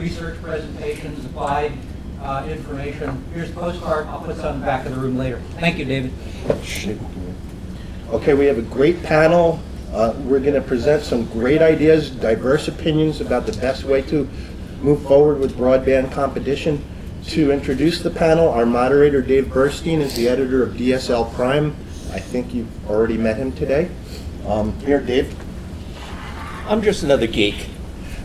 research presentations, applied information. Here's a postcard. I'll put some in the back of the room later. Thank you, David. Okay, we have a great panel. We're going to present some great ideas, diverse opinions about the best way to move forward with broadband competition. To introduce the panel, our moderator, Dave Burstein, is the editor of DSL Prime. I think you've already met him today. Here, Dave. I'm just another geek.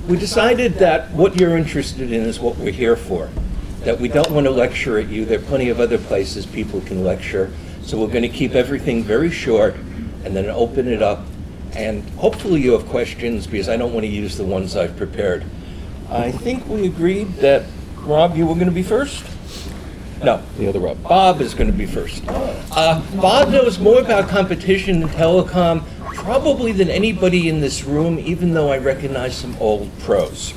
We decided that what you're interested in is what we're here for, that we don't want to lecture at you. There are plenty of other places people can lecture, so we're going to keep everything very short and then open it up. And hopefully you have questions, because I don't want to use the ones I've prepared. I think we agreed that, Rob, you were going to be first? No, the other Rob. Bob is going to be first. Bob knows more about competition in telecom probably than anybody in this room, even though I recognize some old pros.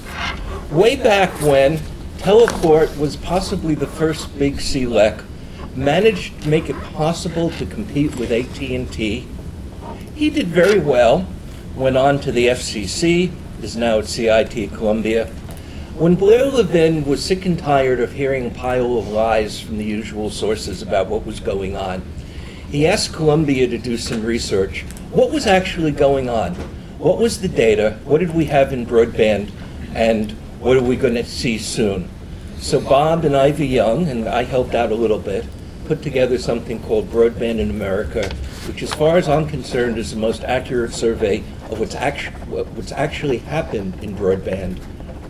Way back when, Teleport was possibly the first big CLEC, managed to make it possible to compete with AT&T. He did very well, went on to the FCC, is now at CIT Columbia. When Blair Levin was sick and tired of hearing a pile of lies from the usual sources about what was going on, he asked Columbia to do some research. What was actually going on? What was the data? What did we have in broadband? And what are we going to see soon? So Bob and Ivy Young, and I helped out a little bit, put together something called Broadband in America, which, as far as I'm concerned, is the most accurate survey of what's actually happened in broadband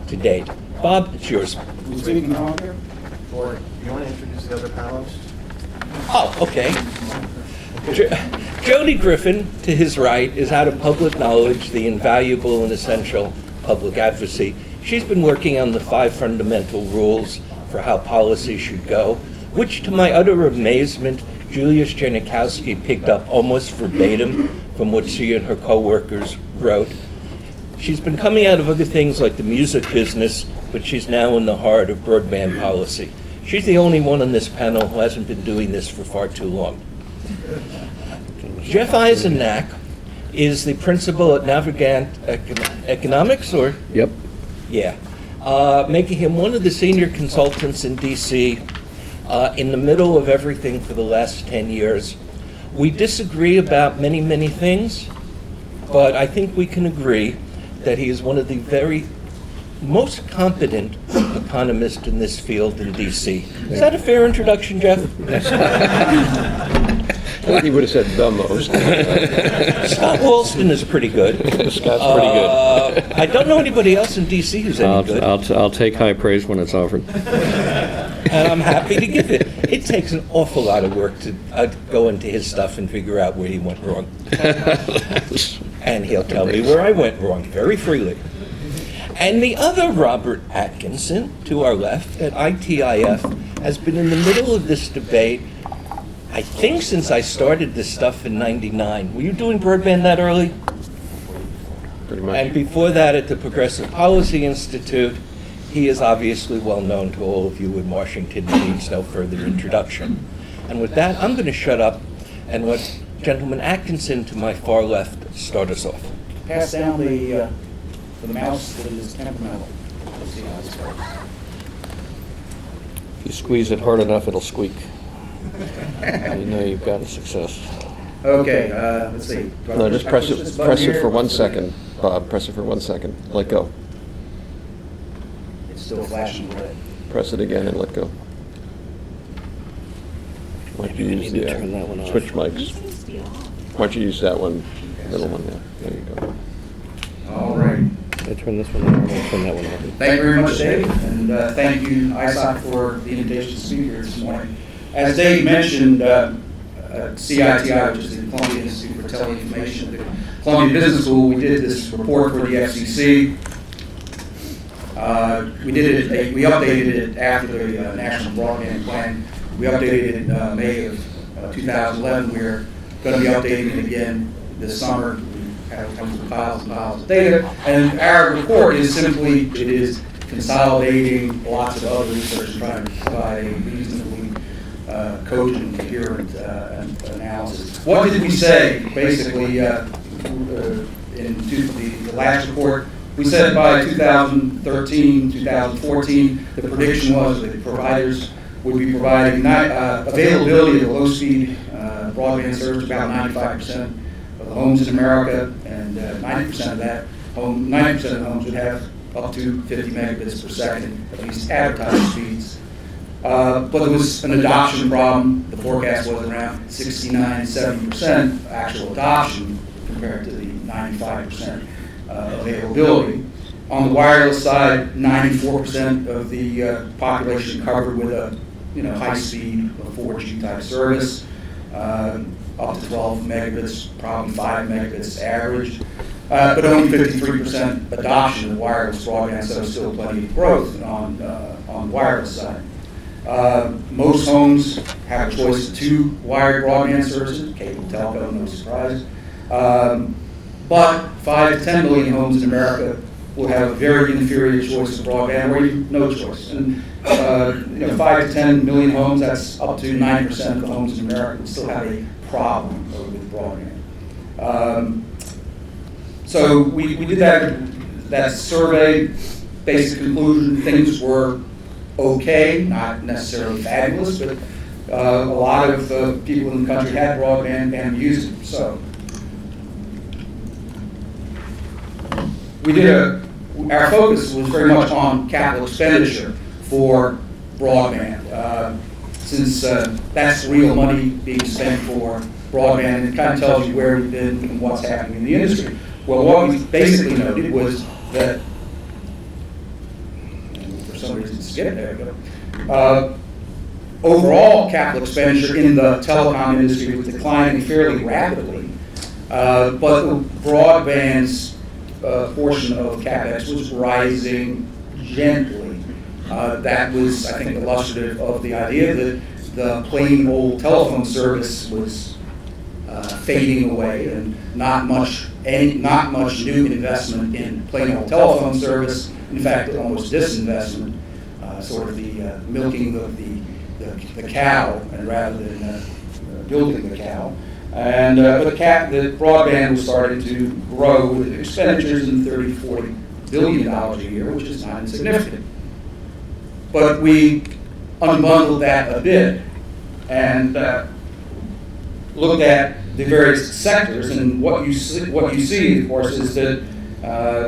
to date. Bob, it's yours. Or you want to introduce the other panelists? Oh, okay. Jody Griffin, to his right, is out of public knowledge, the invaluable and essential public advocacy. She's been working on the 5 fundamental rules for how policy should go, which, to my utter amazement, Julius Janikowski picked up almost verbatim from what she and her co-workers wrote. She's been coming out of other things like the music business, but she's now in the heart of broadband policy. She's the only one on this panel who hasn't been doing this for far too long. Jeff Eisenach is the principal at Navigant Economics, or? Yep. Yeah. Making him one of the senior consultants in DC in the middle of everything for the last 10 years. We disagree about many, many things, but I think we can agree that he is one of the very most competent economists in this field in DC. Is that a fair introduction, Jeff? He would have said the most. Scott Walston is pretty good. Scott's pretty good. I don't know anybody else in DC who's any good. I'll take high praise when it's offered. And I'm happy to give it. It takes an awful lot of work to go into his stuff and figure out where he went wrong. And he'll tell me where I went wrong very freely. And the other Robert Atkinson, to our left, at ITIF, has been in the middle of this debate, I think, since I started this stuff in '99. Were you doing broadband that early? Pretty much. And before that at the Progressive Policy Institute. He is obviously well known to all of you in Washington. He needs no further introduction. And with that, I'm going to shut up and let Gentleman Atkinson to my far left start us off. Pass down the mouse that is temperamental. Let's see how this works. If you squeeze it hard enough, it'll squeak. You know you've got a success. Okay, let's see. No, just press it for 1 second, Bob. Press it for 1 second. Let go. It's still flashing red. Press it again and let go. Why don't you use the turn that one off. switch mics? Why don't you use that one, middle one there? There you go. All right. I turn this one on, I'll turn that one off. Thank you very much, Dave, and thank you, ISOC, for the invitation to speak here this morning. As Dave mentioned, CITI, which is the Columbia Institute for Teleinformation, the Columbia Business School, we did this report for the FCC. We updated it after the National Broadband Plan. We updated it in May of 2011. We're going to be updating it again this summer. We have piles and piles of data. And our report is simply, it is consolidating lots of other research and trying to provide a reasonably cogent, coherent analysis. What did we say? Basically, in the last report, We said by 2013, 2014, the prediction was that the providers would be providing availability of low-speed broadband service to about 95% of the homes in America, and 90% of that 90% of the homes would have up to 50 megabits per second, at least advertised speeds. But there was an adoption problem. The forecast was around 69, 70% actual adoption compared to the 95% availability. On the wireless side, 94% of the population covered with a high-speed 4G type service, up to 12 megabits, probably 5 megabits average, but only 53% adoption of wireless broadband, so still plenty of growth on the wireless side. Most homes have a choice of 2 wired broadband services, cable, telco, no surprise. But 5 to 10 million homes in America will have a very inferior choice of broadband, or even no choice. And 5 to 10 million homes, that's up to 9% of the homes in America, will still have a problem with broadband. So we did that survey. Basic conclusion: things were okay, not necessarily fabulous, but a lot of people in the country had broadband and used it. So our focus was very much on capital expenditure for broadband, since that's real money being spent for broadband, and it kind of tells you where we've been and what's happening in the industry. Well, what we basically noted was that, for some reason, skip there, but overall capital expenditure in the telecom industry was declining fairly rapidly, but the broadband's portion of CapEx was rising gently. That was, I think, illustrative of the idea that the plain old telephone service was fading away, and not much new investment in plain old telephone service. In fact, almost disinvestment, sort of the milking of the cow, and rather than building the cow. And the broadband was starting to grow with expenditures in $30 to $40 billion a year, which is not insignificant. But we unbundled that a bit and looked at the various sectors, and what you see, of course, is that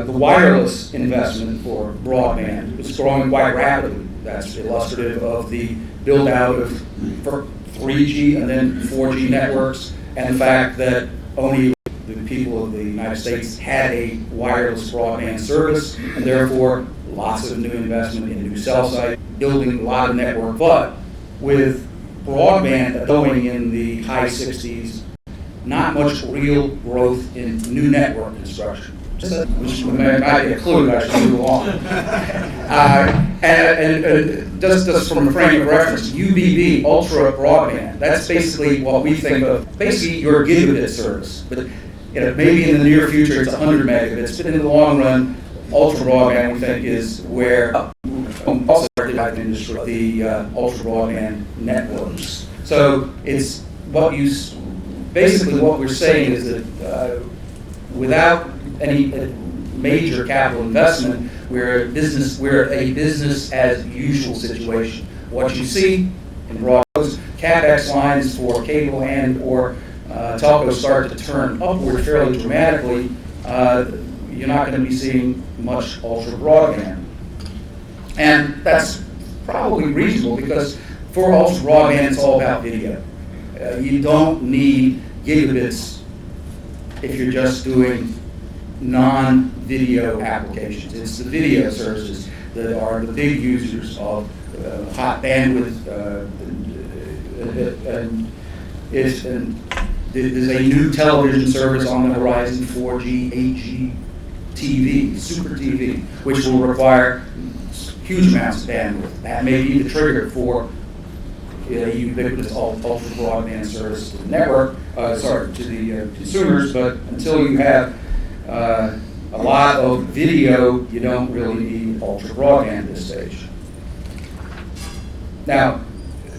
the wireless investment for broadband is growing quite rapidly. That's illustrative of the build-out of 3G and then 4G networks, and the fact that only the people of the United States had a wireless broadband service, and therefore lots of new investment in new cell sites, building a lot of network, but with broadband going in the high 60s, not much real growth in new network construction. Which might be a clue that I should move along. And just from a frame of reference, UBB, ultra broadband, that's basically what we think of, basically your gigabit service. But maybe in the near future it's 100 megabits, but in the long run, ultra broadband we think is where also the industry, the ultra broadband networks. So it's basically what we're saying is that without any major capital investment, we're a business as usual situation. What you see in broad CapEx lines for cable and or telco start to turn upward fairly dramatically, you're not going to be seeing much ultra broadband. And that's probably reasonable, because for ultra broadband it's all about video. You don't need gigabits if you're just doing non-video applications. It's the video services that are the big users of hot bandwidth, and there's a new television service on the horizon, 4G, 8G TV, Super TV, which will require huge amounts of bandwidth. That may be the trigger for a ubiquitous ultra broadband service to the network, to the consumers, but until you have a lot of video, you don't really need ultra broadband at this stage. Now,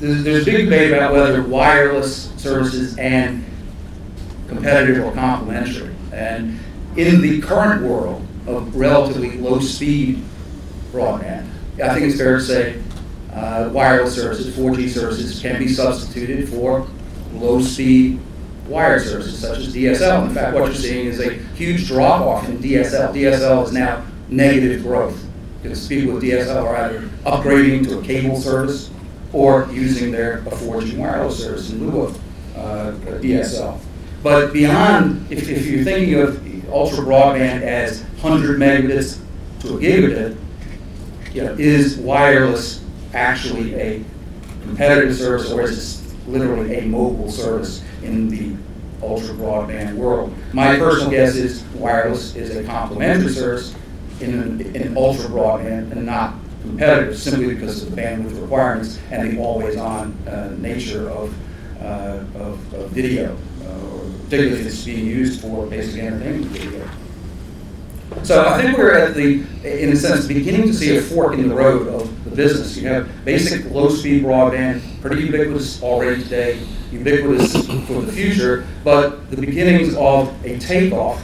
there's a big debate about whether wireless services and competitive or complementary. And in the current world, of relatively low-speed broadband. I think it's fair to say wireless services, 4G services, can be substituted for low-speed wired services such as DSL. In fact, what you're seeing is a huge drop-off in DSL. DSL is now negative growth because people with DSL are either upgrading to a cable service or using a 4G wireless service in lieu of DSL. But beyond, if you're thinking of ultra broadband as 100 megabits to a gigabit, is wireless actually a competitive service, or is it literally a mobile service in the ultra broadband world? My personal guess is wireless is a complementary service in ultra broadband and not competitive, simply because of the bandwidth requirements and the always-on nature of video, particularly if it's being used for basic entertainment video. So I think we're at in a sense, beginning to see a fork in the road of the business. You have basic low-speed broadband, pretty ubiquitous already today, ubiquitous for the future, but the beginnings of a takeoff,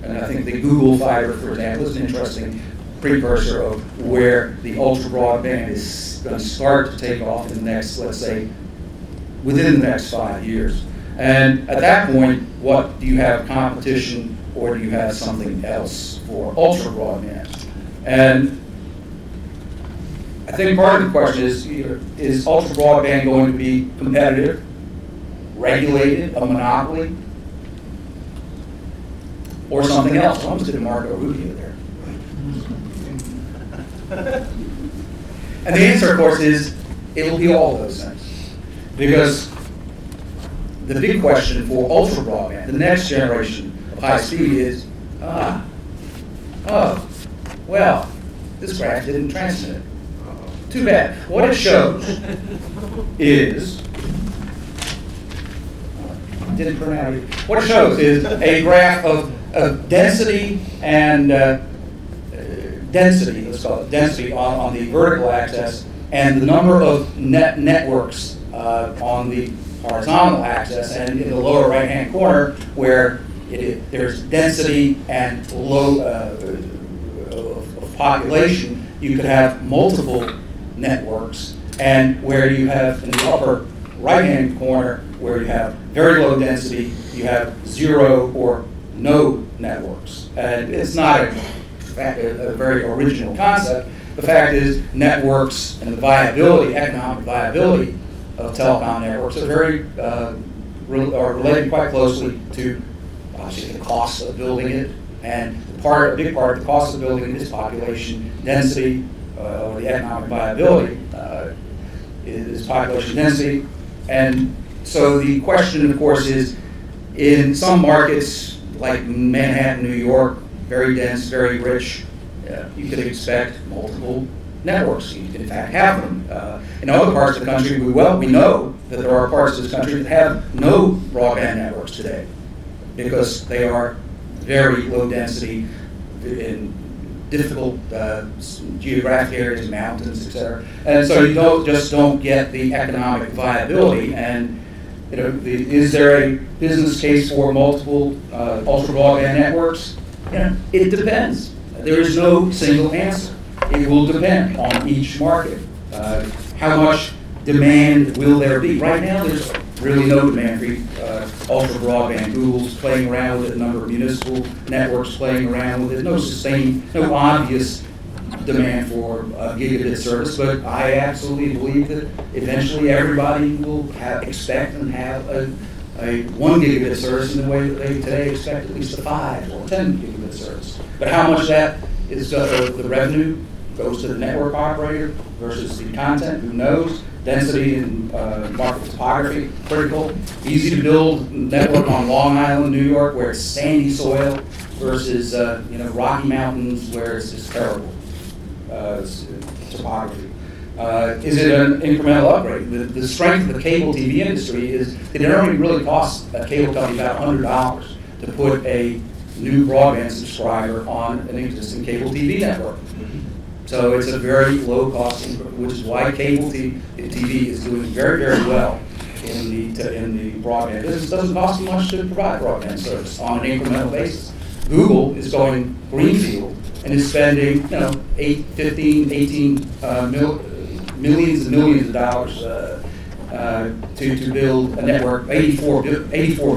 and I think the Google Fiber, for example, is an interesting precursor of where the ultra broadband is going to start to take off in the next, let's say, within the next 5 years. And at that point, what do you have, competition, or do you have something else for ultra broadband? And I think part of the question is ultra broadband going to be competitive, regulated, a monopoly, or something else? I almost did a Marco Rubio there. And the answer, of course, is it'll be all those things. Because the big question for ultra broadband, the next generation of high speed is, well, this graph didn't transmit. Too bad. What it shows is, didn't print out either. What it shows is a graph of density and density, let's call it density on the vertical axis, and the number of networks on the horizontal axis, and in the lower right-hand corner where there's density and low of population, you could have multiple networks, and where you have in the upper right-hand corner where you have very low density, you have zero or no networks. And it's not a very original concept. The fact is networks and the viability, economic viability of telecom networks are related quite closely to obviously the cost of building it, and a big part of the cost of building it is population density, or the economic viability is population density. And so the question, of course, is in some markets like Manhattan, New York, very dense, very rich, you could expect multiple networks. You can, in fact, have them. In other parts of the country, we know that there are parts of this country that have no broadband networks today because they are very low density in difficult geographic areas, mountains, etc. And so you don't get the economic viability. And is there a business case for multiple ultra broadband networks? It depends. There is no single answer. It will depend on each market. How much demand will there be? Right now, there's really no demand for ultra broadband. Google's playing around with it, a number of municipal networks playing around with it. No obvious demand for gigabit service, but I absolutely believe that eventually everybody will expect and have a 1 gigabit service in the way that they today expect at least a 5 or 10 gigabit service. But how much of that is the revenue goes to the network operator versus the content, who knows? Density and market topography, critical. Easy to build network on Long Island, New York, where it's sandy soil, versus Rocky Mountains, where it's just terrible topography. Is it an incremental upgrade? The strength of the cable TV industry is it only really costs a cable company about $100 to put a new broadband subscriber on an existing cable TV network. So it's a very low cost, which is why cable TV is doing very, very well in the broadband business. It doesn't cost much to provide broadband service on an incremental basis. Google is going greenfield and is spending, 15, 18 millions and millions of dollars to build a network, 84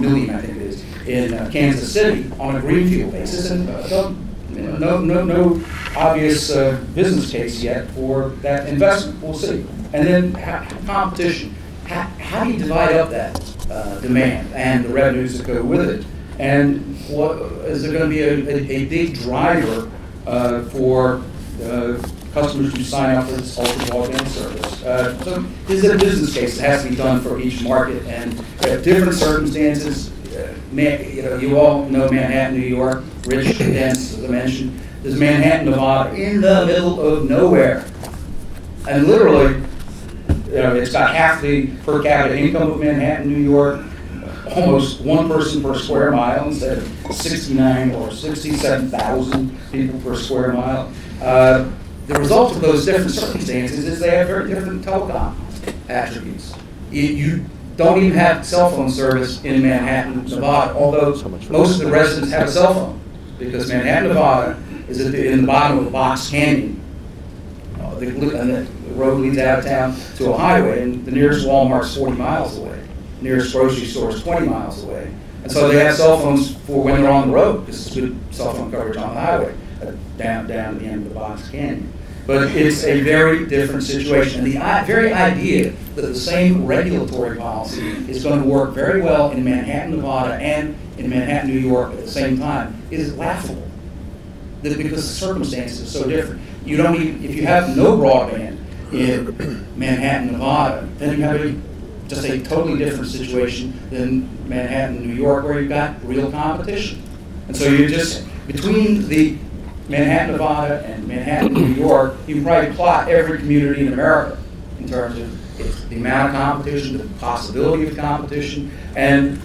million, I think it is, in Kansas City on a greenfield basis, and no obvious business case yet for that investment. We'll see. And then competition. How do you divide up that demand and the revenues that go with it? And is there going to be a big driver for customers who sign up for this ultra broadband service? So is it a business case that has to be done for each market? And different circumstances. You all know Manhattan, New York, rich, dense, as I mentioned. There's Manhattan, Nevada, in the middle of nowhere. And literally, it's got half the per capita income of Manhattan, New York, almost one person per square mile instead of 69 or 67,000 people per square mile. The result of those different circumstances is they have very different telecom attributes. You don't even have cell phone service in Manhattan, Nevada, although most of the residents have a cell phone, because Manhattan, Nevada is in the bottom of a box canyon. The road leads out of town to a highway, and the nearest Walmart's 40 miles away. Nearest grocery store is 20 miles away. And so they have cell phones for when they're on the road, because it's good cell phone coverage on the highway, down at the end of the box canyon. But it's a very different situation. And the very idea that the same regulatory policy is going to work very well in Manhattan, Nevada, and in Manhattan, New York at the same time is laughable. Because the circumstances are so different. You don't even, if you have no broadband in Manhattan, Nevada, then you have just a totally different situation than Manhattan, New York, where you've got real competition. And so you just, between the Manhattan, Nevada, and Manhattan, New York, you can probably plot every community in America in terms of the amount of competition, the possibility of competition, and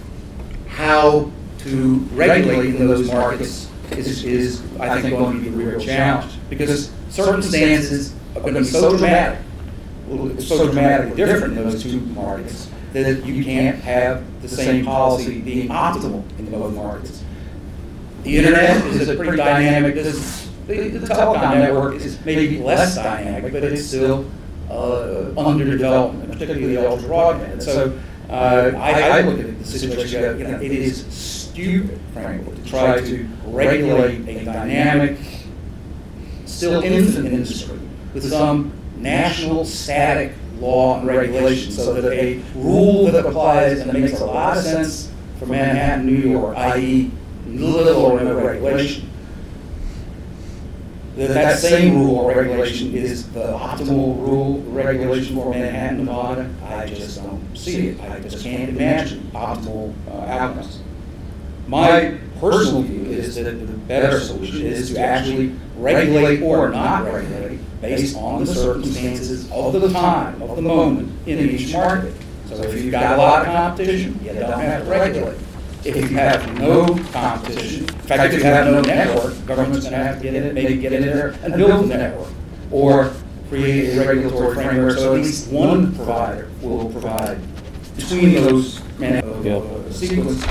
how to regulate in those markets is I think, going to be a real challenge. Because circumstances are going to be so dramatically different in those two markets that you can't have the same policy being optimal in both markets. The internet is a pretty dynamic business. The telecom network is maybe less dynamic, but it's still under development, particularly the ultra broadband. So I look at the situation, it is stupid, frankly, to try to regulate a dynamic, still infant industry with some national static law and regulation, so that a rule that applies and makes a lot of sense for Manhattan, New York, i.e. little or no regulation, that same rule or regulation is the optimal rule, regulation for Manhattan, Nevada. I just don't see it. I just can't imagine optimal outcomes. My personal view is that the better solution is to actually regulate or not regulate based on the circumstances of the time, of the moment in each market. So if you've got a lot of competition, you don't have to regulate. If you have no competition, in fact, if you have no network, the government's going to have to get in it, maybe get in there and build the network, or create a regulatory framework so at least one provider will provide between those sequences.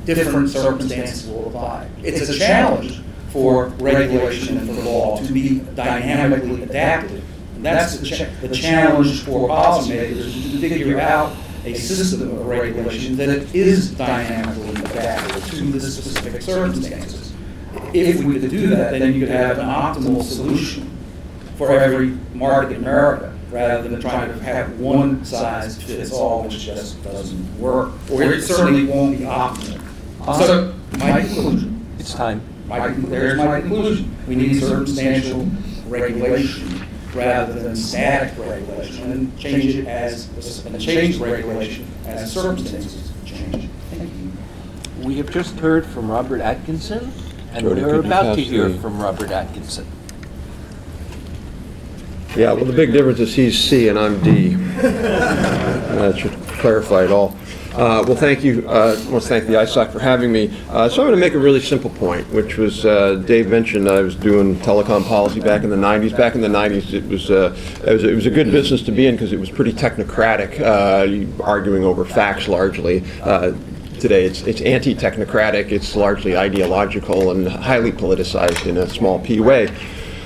Different circumstances will apply. It's a challenge for regulation and for law to be dynamically adaptive. And that's the challenge for policymakers, to figure out a system of regulation that is dynamically adaptable to the specific circumstances. If we could do that, then you could have an optimal solution for every market in America, rather than trying to have one size fits all, which just doesn't work, or it certainly won't be optimal. So, my conclusion. It's time. There's my conclusion. We need circumstantial regulation rather than static regulation, and change regulation as circumstances change. Thank you. We have just heard from Robert Atkinson, and Jordan, we're could you about pass to hear the- from Robert Atkinson. Yeah, well, the big difference is he's C and I'm D. That should clarify it all. Well, thank you. I want to thank the ISOC for having me. So I'm going to make a really simple point, which was Dave mentioned I was doing telecom policy back in the 90s. Back in the 90s, it was a good business to be in because it was pretty technocratic, arguing over facts largely. today. It's anti-technocratic, it's largely ideological and highly politicized in a small p way.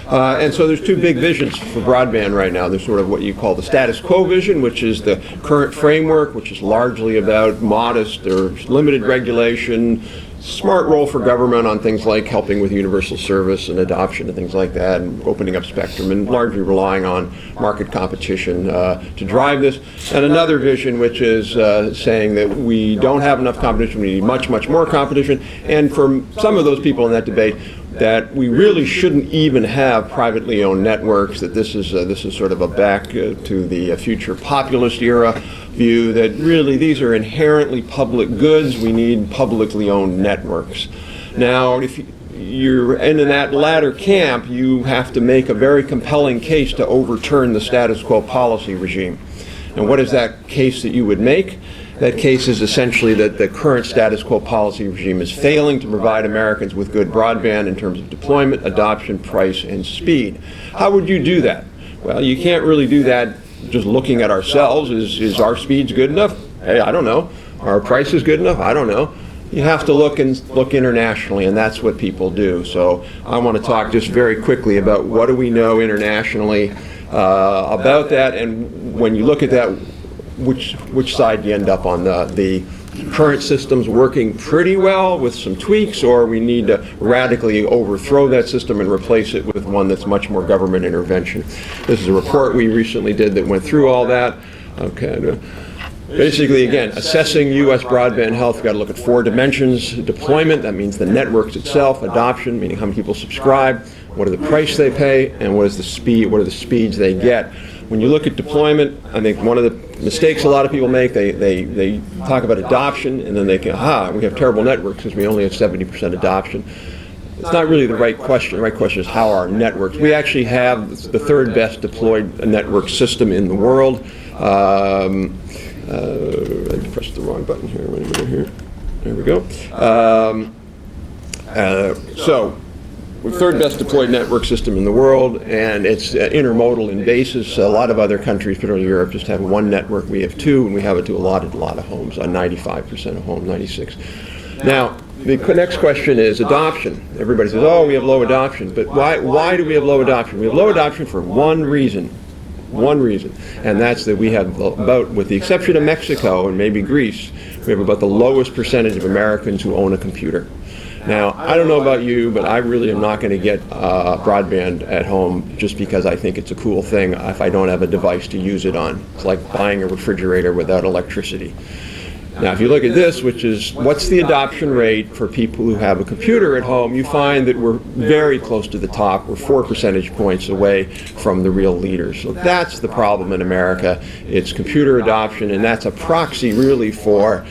And so there's two big visions for broadband right now. There's sort of what you call the status quo vision, which is the current framework, which is largely about modest or limited regulation, smart role for government on things like helping with universal service and adoption and things like that, and opening up spectrum, and largely relying on market competition to drive this. And another vision, which is saying that we don't have enough competition, we need much, much more competition. And for some of those people in that debate, that we really shouldn't even have privately owned networks, that this is sort of a back to the future populist era view, that really these are inherently public goods, we need publicly owned networks. Now, if you're in that latter camp, you have to make a very compelling case to overturn the status quo policy regime. And what is that case that you would make? That case is essentially that the current status quo policy regime is failing to provide Americans with good broadband in terms of deployment, adoption, price, and speed. How would you do that? Well, you can't really do that just looking at ourselves. Is our speeds good enough? Hey, I don't know. Are our prices good enough? I don't know. You have to look internationally, and that's what people do. So I want to talk just very quickly about what do we know internationally about that, and when you look at that, which side you end up on. The current system's working pretty well with some tweaks, or we need to radically overthrow that system and replace it with one that's much more government intervention. This is a report we recently did that went through all that. Okay. Basically, again, assessing U.S. broadband health, we've got to look at 4 dimensions. Deployment, that means the networks itself. Adoption, meaning how many people subscribe. What are the price they pay, and what is the speed? What are the speeds they get? When you look at deployment, I think one of the mistakes a lot of people make, they talk about adoption, and then they can, we have terrible networks because we only have 70% adoption. It's not really the right question. The right question is how are our networks? We actually have the 3rd best deployed network system in the world. I pressed the wrong button here. Wait a minute here. There we go. So, we're 3rd best deployed network system in the world, and it's intermodal in basis. A lot of other countries, particularly Europe, just have 1 network. We have 2, and we have it to a lot of homes, 95% of homes, 96. Now, the next question is adoption. Everybody says, oh, we have low adoption. But why do we have low adoption? We have low adoption for one reason, and that's that we have about, with the exception of Mexico and maybe Greece, we have about the lowest percentage of Americans who own a computer. Now, I don't know about you, but I really am not going to get broadband at home just because I think it's a cool thing if I don't have a device to use it on. It's like buying a refrigerator without electricity. Now, if you look at this, which is what's the adoption rate for people who have a computer at home, you find that we're very close to the top. We're 4 percentage points away from the real leaders. So that's the problem in America. It's computer adoption, and that's a proxy really for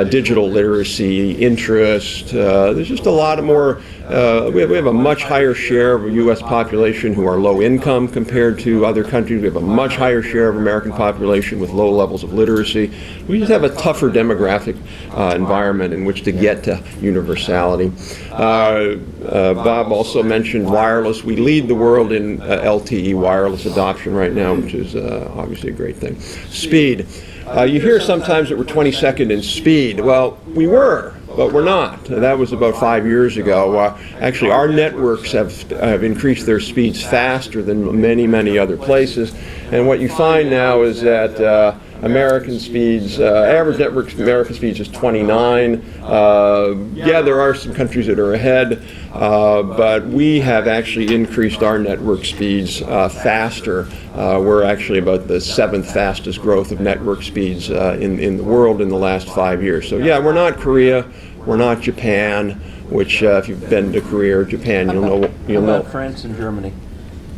digital literacy, interest. There's just a lot more. We have a much higher share of the U.S. population who are low income compared to other countries. We have a much higher share of American population with low levels of literacy. We just have a tougher demographic environment in which to get to universality. Bob also mentioned wireless. We lead the world in LTE wireless adoption right now, which is obviously a great thing. Speed. You hear sometimes that we're 22nd in speed. Well, we were, but we're not. That was about 5 years ago. Actually, our networks have increased their speeds faster than many, many other places. And what you find now is that American speeds, average network American speeds is 29. Yeah, there are some countries that are ahead, but we have actually increased our network speeds faster. We're actually about the 7th fastest growth of network speeds in the world in the last 5 years. So yeah, we're not Korea, we're not Japan, which if you've been to Korea or Japan, you'll know. France and Germany.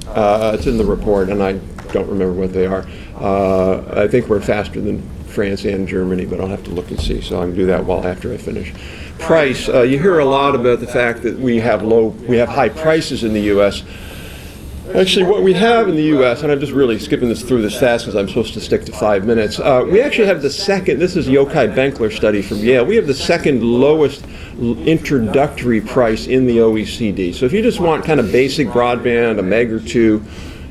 It's in the report, and I don't remember what they are. I think we're faster than France and Germany, but I'll have to look and see, so I can do that after I finish. Price. You hear a lot about the fact that we have high prices in the U.S. Actually, what we have in the U.S., and I'm just really skipping through this fast because I'm supposed to stick to 5 minutes. We actually have the second. This is Yochai Benkler study from Yale. We have the second lowest introductory price in the OECD. So if you just want kind of basic broadband, a meg or 2,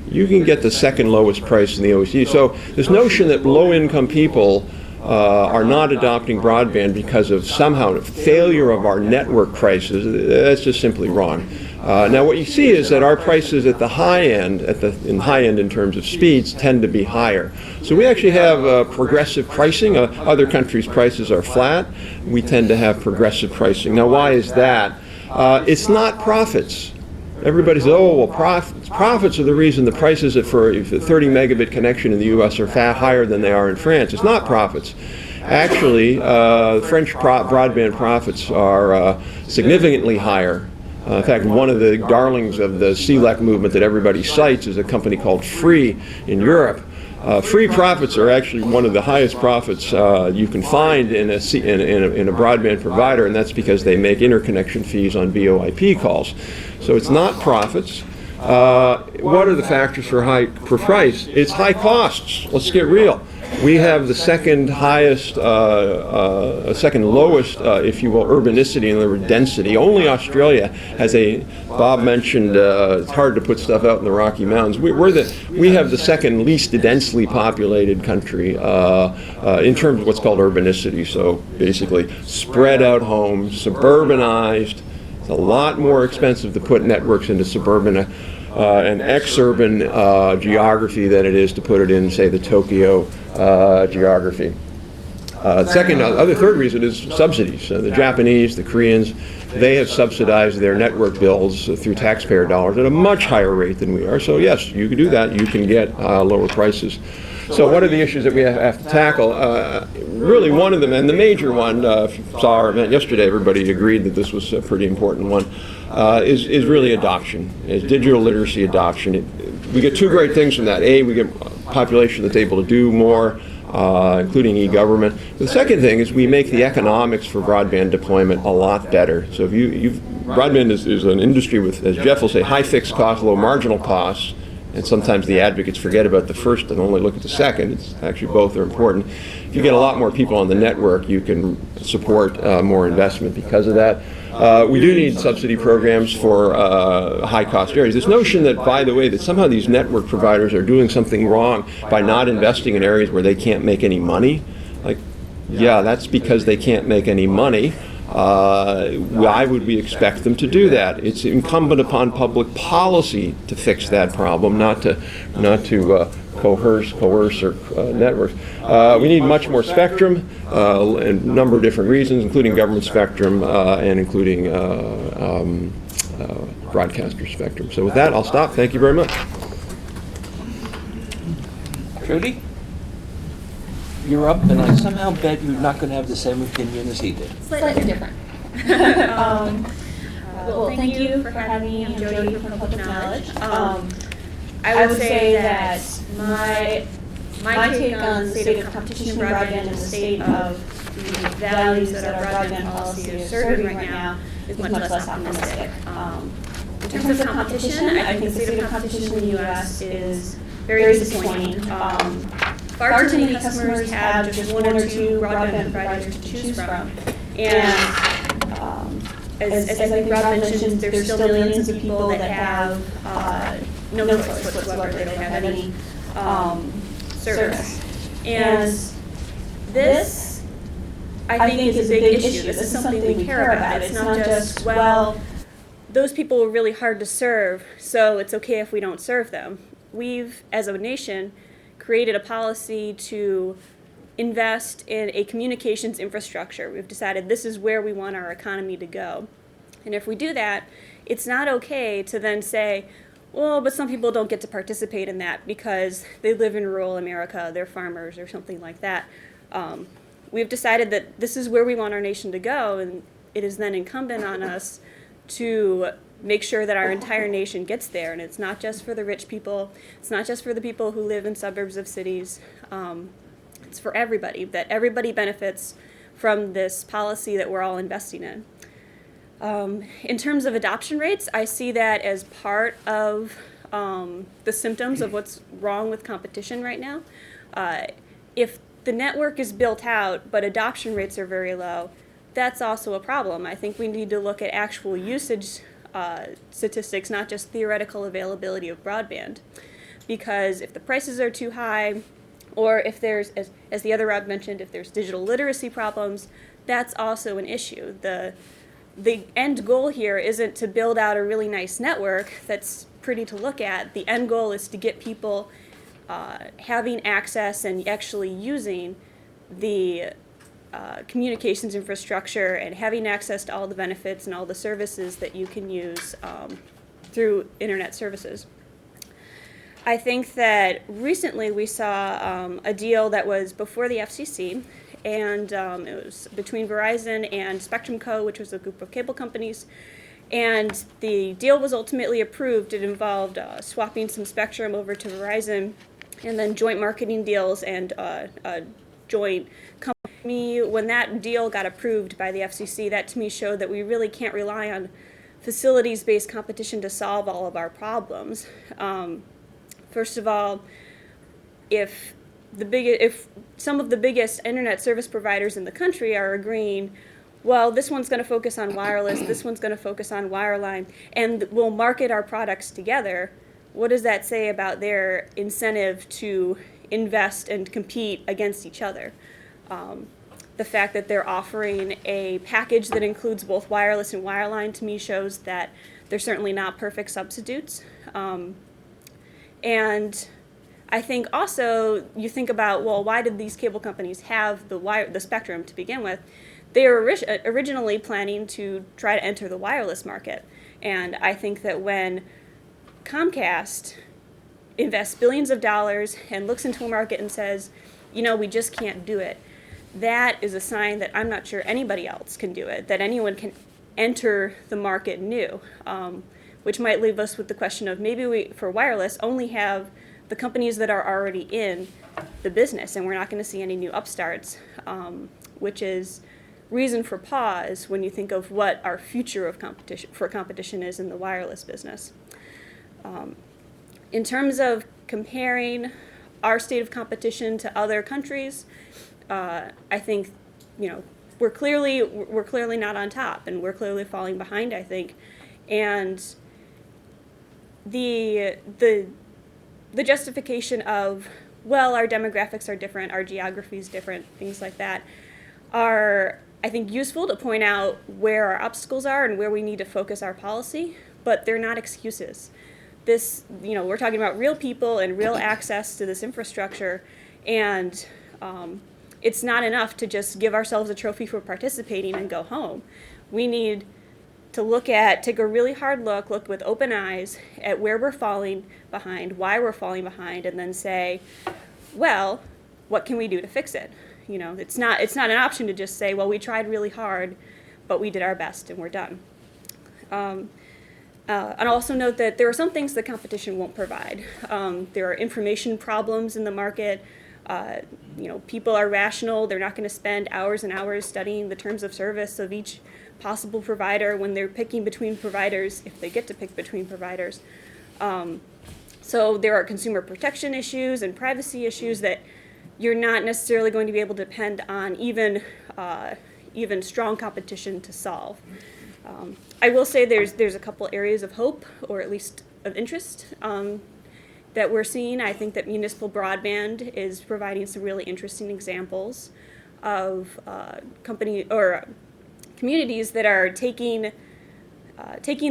you can get the second lowest price in the OECD. So this notion that low-income people are not adopting broadband because of somehow a failure of our network prices, that's just simply wrong. Now what you see is that our prices at the high end, in terms of speeds, tend to be higher. So we actually have progressive pricing. Other countries' prices are flat. We tend to have progressive pricing. Now why is that? It's not profits. Everybody says, oh, well, profits are the reason the prices for a 30 megabit connection in the U.S. are far higher than they are in France. It's not profits. Actually, French broadband profits are significantly higher. In fact, one of the darlings of the CLEC movement that everybody cites is a company called Free in Europe. Free profits are actually one of the highest profits you can find in a broadband provider, and that's because they make interconnection fees on VoIP calls. So it's not profits. What are the factors for price? It's high costs. Let's get real. We have the second highest, second lowest, if you will, urbanicity and the density. Only Australia has Bob mentioned, it's hard to put stuff out in the Rocky Mountains. We have the second least densely populated country in terms of what's called urbanicity. So basically spread out homes, suburbanized. It's a lot more expensive to put networks into suburban and ex-urban geography than it is to put it in, say, the Tokyo geography. Third reason is subsidies. The Japanese, the Koreans, they have subsidized their network bills through taxpayer dollars at a much higher rate than we are. So yes, you can do that. You can get lower prices. So what are the issues that we have to tackle? Really one of them, and the major one, if you saw our event yesterday, everybody agreed that this was a pretty important one, is really adoption, is digital literacy adoption. We get two great things from that. A, we get a population that's able to do more, including e-government. The second thing is we make the economics for broadband deployment a lot better. So if broadband is an industry with, as Jeff will say, high fixed costs, low marginal costs. And sometimes the advocates forget about the first and only look at the second. It's actually both are important. If you get a lot more people on the network, you can support more investment because of that. We do need subsidy programs for high-cost areas. This notion that, by the way, that somehow these network providers are doing something wrong by not investing in areas where they can't make any money, yeah, that's because they can't make any money. Why would we expect them to do that? It's incumbent upon public policy to fix that problem, not to coerce networks. We need much more spectrum, and a number of different reasons, including government spectrum and including broadcaster spectrum. So with that, I'll stop. Thank you very much. Trudy? You're up, and I somehow bet you're not going to have the same opinion as he did. Slightly different. Well, thank you for having me. I'm Jody from Public Knowledge. I would say that my take on the state of competition in broadband and the state of the values that our broadband policy is serving right now is much less optimistic. In terms of competition, I think the state of competition in the U.S. is very disappointing. Far too many customers have just one or two broadband providers to choose from. And as I think Rob mentioned, there's still millions of people that have no choice whatsoever. They don't have any service. And this, I think, is a big issue. This is something we care about. It's not just, well, those people are really hard to serve, so it's okay if we don't serve them. We've, as a nation, created a policy to invest in a communications infrastructure. We've decided this is where we want our economy to go. And if we do that, it's not okay to then say, well, but some people don't get to participate in that because they live in rural America, they're farmers or something like that. We've decided that this is where we want our nation to go, and it is then incumbent on us to make sure that our entire nation gets there. And it's not just for the rich people, it's not just for the people who live in suburbs of cities. It's for everybody, that everybody benefits from this policy that we're all investing in. In terms of adoption rates, I see that as part of the symptoms of what's wrong with competition right now. If the network is built out, but adoption rates are very low, that's also a problem. I think we need to look at actual usage statistics, not just theoretical availability of broadband. Because if the prices are too high, Or if there's, as the other Rob mentioned, if there's digital literacy problems, that's also an issue. The end goal here isn't to build out a really nice network that's pretty to look at. The end goal is to get people having access and actually using the communications infrastructure and having access to all the benefits and all the services that you can use through internet services. I think that recently we saw a deal that was before the FCC, and it was between Verizon and Spectrum Co., which was a group of cable companies, and the deal was ultimately approved. It involved swapping some spectrum over to Verizon, and then joint marketing deals and joint company. When that deal got approved by the FCC, that to me showed that we really can't rely on facilities-based competition to solve all of our problems. First of all, if some of the biggest internet service providers in the country are agreeing, well, this one's going to focus on wireless, this one's going to focus on wireline, and we'll market our products together, what does that say about their incentive to invest and compete against each other? The fact that they're offering a package that includes both wireless and wireline to me shows that they're certainly not perfect substitutes. And I think also you think about, well, why did these cable companies have the spectrum to begin with? They were originally planning to try to enter the wireless market. And I think that when Comcast invests billions of dollars and looks into a market and says, you know, we just can't do it, that is a sign that I'm not sure anybody else can do it, that anyone can enter the market new, which might leave us with the question of maybe we, for wireless, only have the companies that are already in the business, and we're not going to see any new upstarts, which is reason for pause when you think of what our future of competition is in the wireless business. In terms of comparing our state of competition to other countries, I think, you know, we're clearly not on top, and we're clearly falling behind, I think, and the justification of, well, our demographics are different, our geography is different, things like that, are, I think, useful to point out where our obstacles are and where we need to focus our policy, but they're not excuses. This, you know, we're talking about real people and real access to this infrastructure, and it's not enough to just give ourselves a trophy for participating and go home. We need to take a really hard look with open eyes at where we're falling behind, why we're falling behind, and then say, well, what can we do to fix it? You know, it's not an option to just say, well, we tried really hard, but we did our best and we're done. And also note that there are some things that competition won't provide. There are information problems in the market. You know, people are rational. They're not going to spend hours and hours studying the terms of service of each possible provider when they're picking between providers, if they get to pick between providers. So there are consumer protection issues and privacy issues that you're not necessarily going to be able to depend on even strong competition to solve. I will say there's a couple areas of hope, or at least of interest, that we're seeing. I think that municipal broadband is providing some really interesting examples of communities that are taking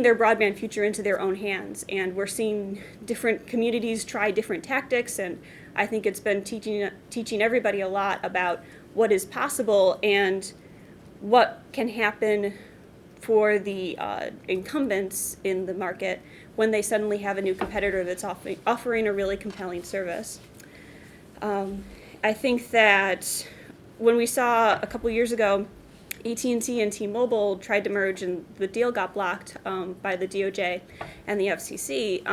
their broadband future into their own hands, and we're seeing different communities try different tactics, and I think it's been teaching everybody a lot about what is possible and what can happen for the incumbents in the market when they suddenly have a new competitor that's offering a really compelling service. I think that when we saw a couple years ago AT&T and T-Mobile tried to merge and the deal got blocked by the DOJ and the FCC,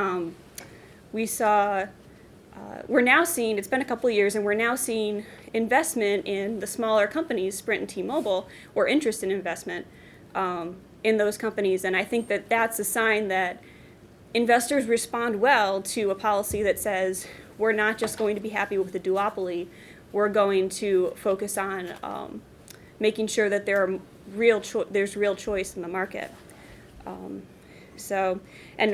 we're now seeing, it's been a couple of years, and we're now seeing investment in the smaller companies, Sprint and T-Mobile, or interest in investment in those companies. And I think that that's a sign that investors respond well to a policy that says we're not just going to be happy with the duopoly, we're going to focus on making sure that there's real choice in the market. And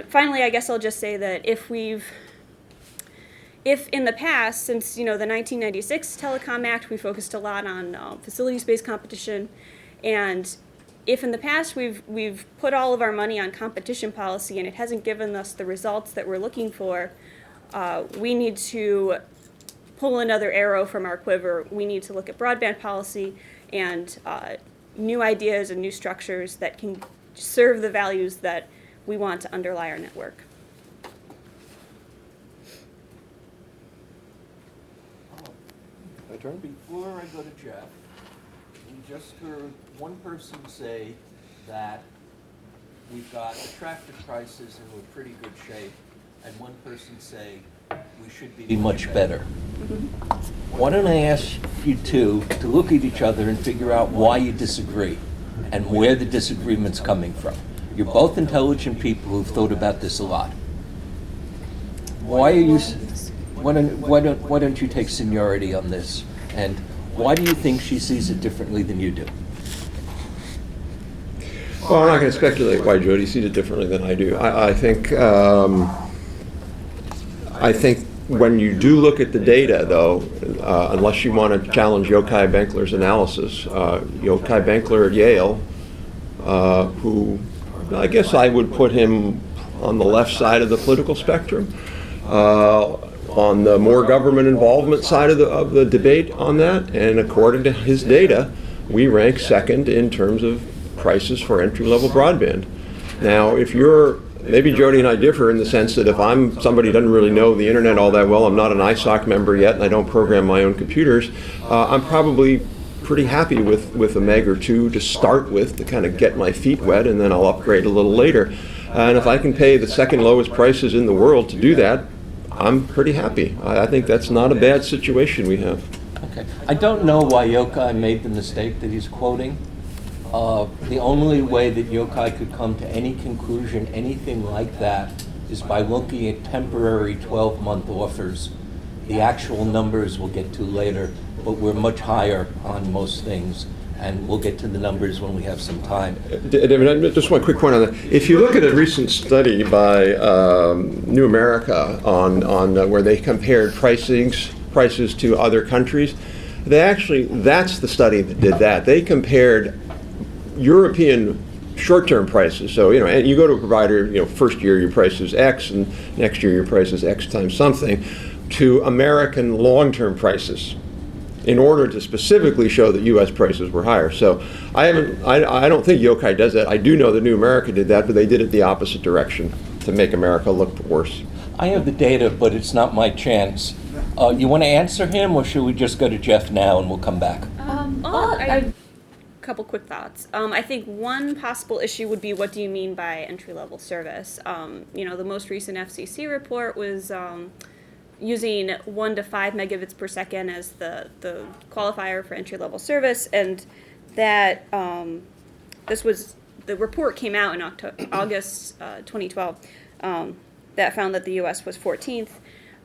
finally, I guess I'll just say that if if in the past, since the 1996 Telecom Act, we focused a lot on facilities-based competition, and if in the past we've put all of our money on competition policy and it hasn't given us the results that we're looking for, we need to pull another arrow from our quiver. We need to look at broadband policy and new ideas and new structures that can serve the values that we want to underlie our network. My turn. Before I go to Jeff, we just heard one person say that we've got attractive prices and we're pretty good shape, and one person say we should be much better. Why don't I ask you two to look at each other and figure out why you disagree and where the disagreement's coming from. You're both intelligent people who've thought about this a lot. Why are you? Why don't you take seniority on this? And why do you think she sees it differently than you do? Well, I'm not going to speculate why Jody sees it differently than I do. I think when you do look at the data, though, unless you want to challenge Yochai Benkler's analysis, Yochai Benkler at Yale, who I guess I would put him on the left side of the political spectrum, on the more government involvement side of the debate on that, and according to his data, we rank second in terms of prices for entry-level broadband. Now, if you're, maybe Jody and I differ in the sense that if I'm somebody who doesn't really know the internet all that well, I'm not an ISOC member yet, and I don't program my own computers, I'm probably pretty happy with a meg or two to start with to kind of get my feet wet, and then I'll upgrade a little later. And if I can pay the second lowest prices in the world to do that, I'm pretty happy. I think that's not a bad situation we have. Okay. I don't know why Yochai made the mistake that he's quoting. The only way that Yochai could come to any conclusion, anything like that, is by looking at temporary 12-month offers. The actual numbers we'll get to later, but we're much higher on most things, and we'll get to the numbers when we have some time. David, just one quick point on that. If you look at a recent study by New America on where they compared prices to other countries, that's the study that did that. They compared European short-term prices. So, and you go to a provider, first year your price is X, and next year your price is X times something, to American long-term prices, in order to specifically show that U.S. prices were higher. So I don't think Yochai does that. I do know that New America did that, but they did it the opposite direction to make America look worse. I have the data, but it's not my chance. You want to answer him, or should we just go to Jeff now and we'll come back? A couple quick thoughts. I think one possible issue would be, what do you mean by entry-level service? The most recent FCC report was using 1 to 5 megabits per second as the qualifier for entry-level service, and that the report came out in August 2012 that found that the U.S. was 14th.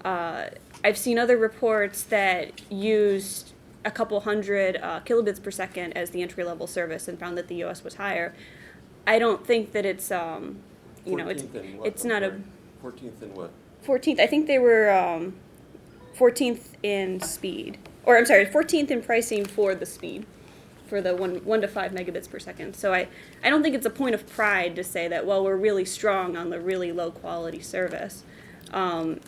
I've seen other reports that used a couple hundred kilobits per second as the entry-level service and found that the U.S. was higher. I don't think that it's it's not a 14th in what? 14th. I think they were 14th in speed, or I'm sorry, 14th in pricing for the speed, for the 1 to 5 megabits per second. So I don't think it's a point of pride to say that, well, we're really strong on the really low quality service. And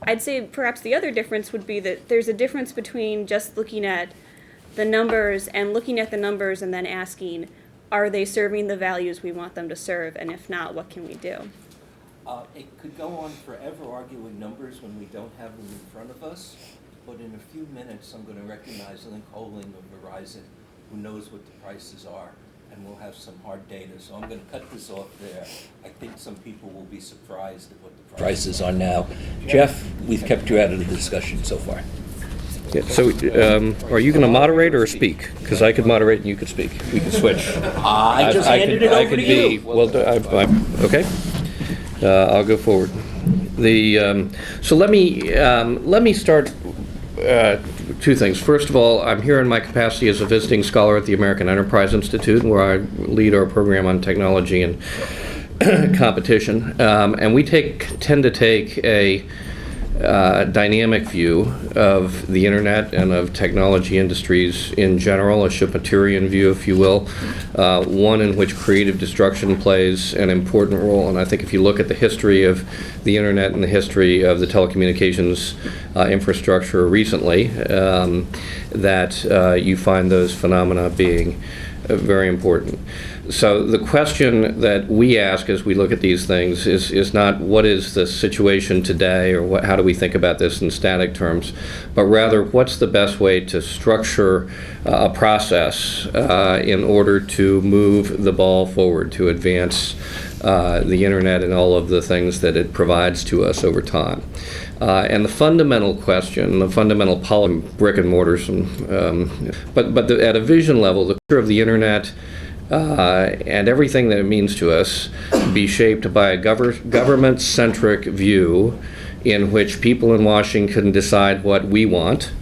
I'd say perhaps the other difference would be that there's a difference between just looking at the numbers and looking at the numbers and then asking, are they serving the values we want them to serve? And if not, what can we do? It could go on forever arguing numbers when we don't have them in front of us, but in a few minutes I'm going to recognize Link Holing of Verizon, who knows what the prices are, and we'll have some hard data. So I'm going to cut this off there. I think some people will be surprised at what the prices are now. Jeff, we've kept you out of the discussion so far. Yeah, so are you going to moderate or speak? Because I could moderate and you could speak. We can switch. I just handed it over to you. Okay. I'll go forward. So let me start two things. First of all, I'm here in my capacity as a visiting scholar at the American Enterprise Institute, where I lead our program on technology and competition. And we tend to take a dynamic view of the internet and of technology industries in general, a Schumpeterian view, if you will, one in which creative destruction plays an important role. And I think if you look at the history of the internet and the history of the telecommunications infrastructure recently, that you find those phenomena being very important. So the question that we ask as we look at these things is not what is the situation today or how do we think about this in static terms, but rather what's the best way to structure a process in order to move the ball forward, to advance the internet and all of the things that it provides to us over time. And the fundamental question, the fundamental policy, brick and mortars, but at a vision level, the future of the internet and everything that it means to us be shaped by a government-centric view in which people in Washington decide what we want,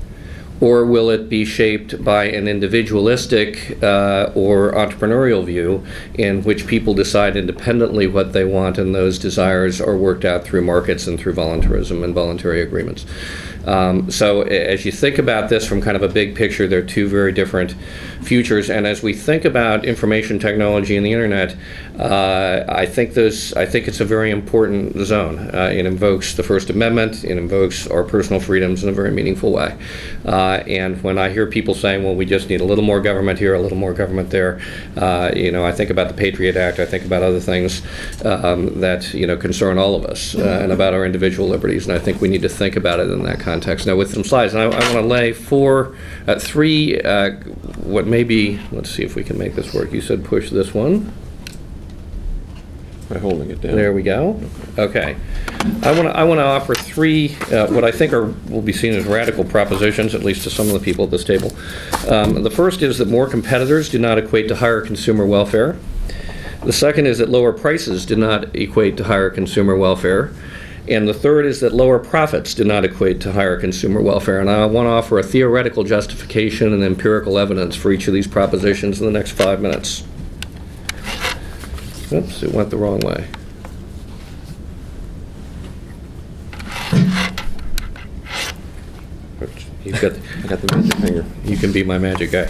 or will it be shaped by an individualistic or entrepreneurial view in which people decide independently what they want and those desires are worked out through markets and through voluntarism and voluntary agreements? So as you think about this from kind of a big picture, they're two very different futures. And as we think about information technology and the internet, I think it's a very important zone. It invokes the First Amendment. It invokes our personal freedoms in a very meaningful way. And when I hear people saying, well, we just need a little more government here, a little more government there, I think about the Patriot Act. I think about other things that concern all of us and about our individual liberties. And I think we need to think about it in that context. Now, with some slides, and I want to lay three, what maybe, let's see if we can make this work. You said push this one. By holding it down. There we go. Okay. I want to offer three, what I think will be seen as radical propositions, at least to some of the people at this table. The first is that more competitors do not equate to higher consumer welfare. The second is that lower prices do not equate to higher consumer welfare. And the third is that lower profits do not equate to higher consumer welfare. And I want to offer a theoretical justification and empirical evidence for each of these propositions in the next 5 minutes. Oops, it went the wrong way. I got the magic finger. You can be my magic guy.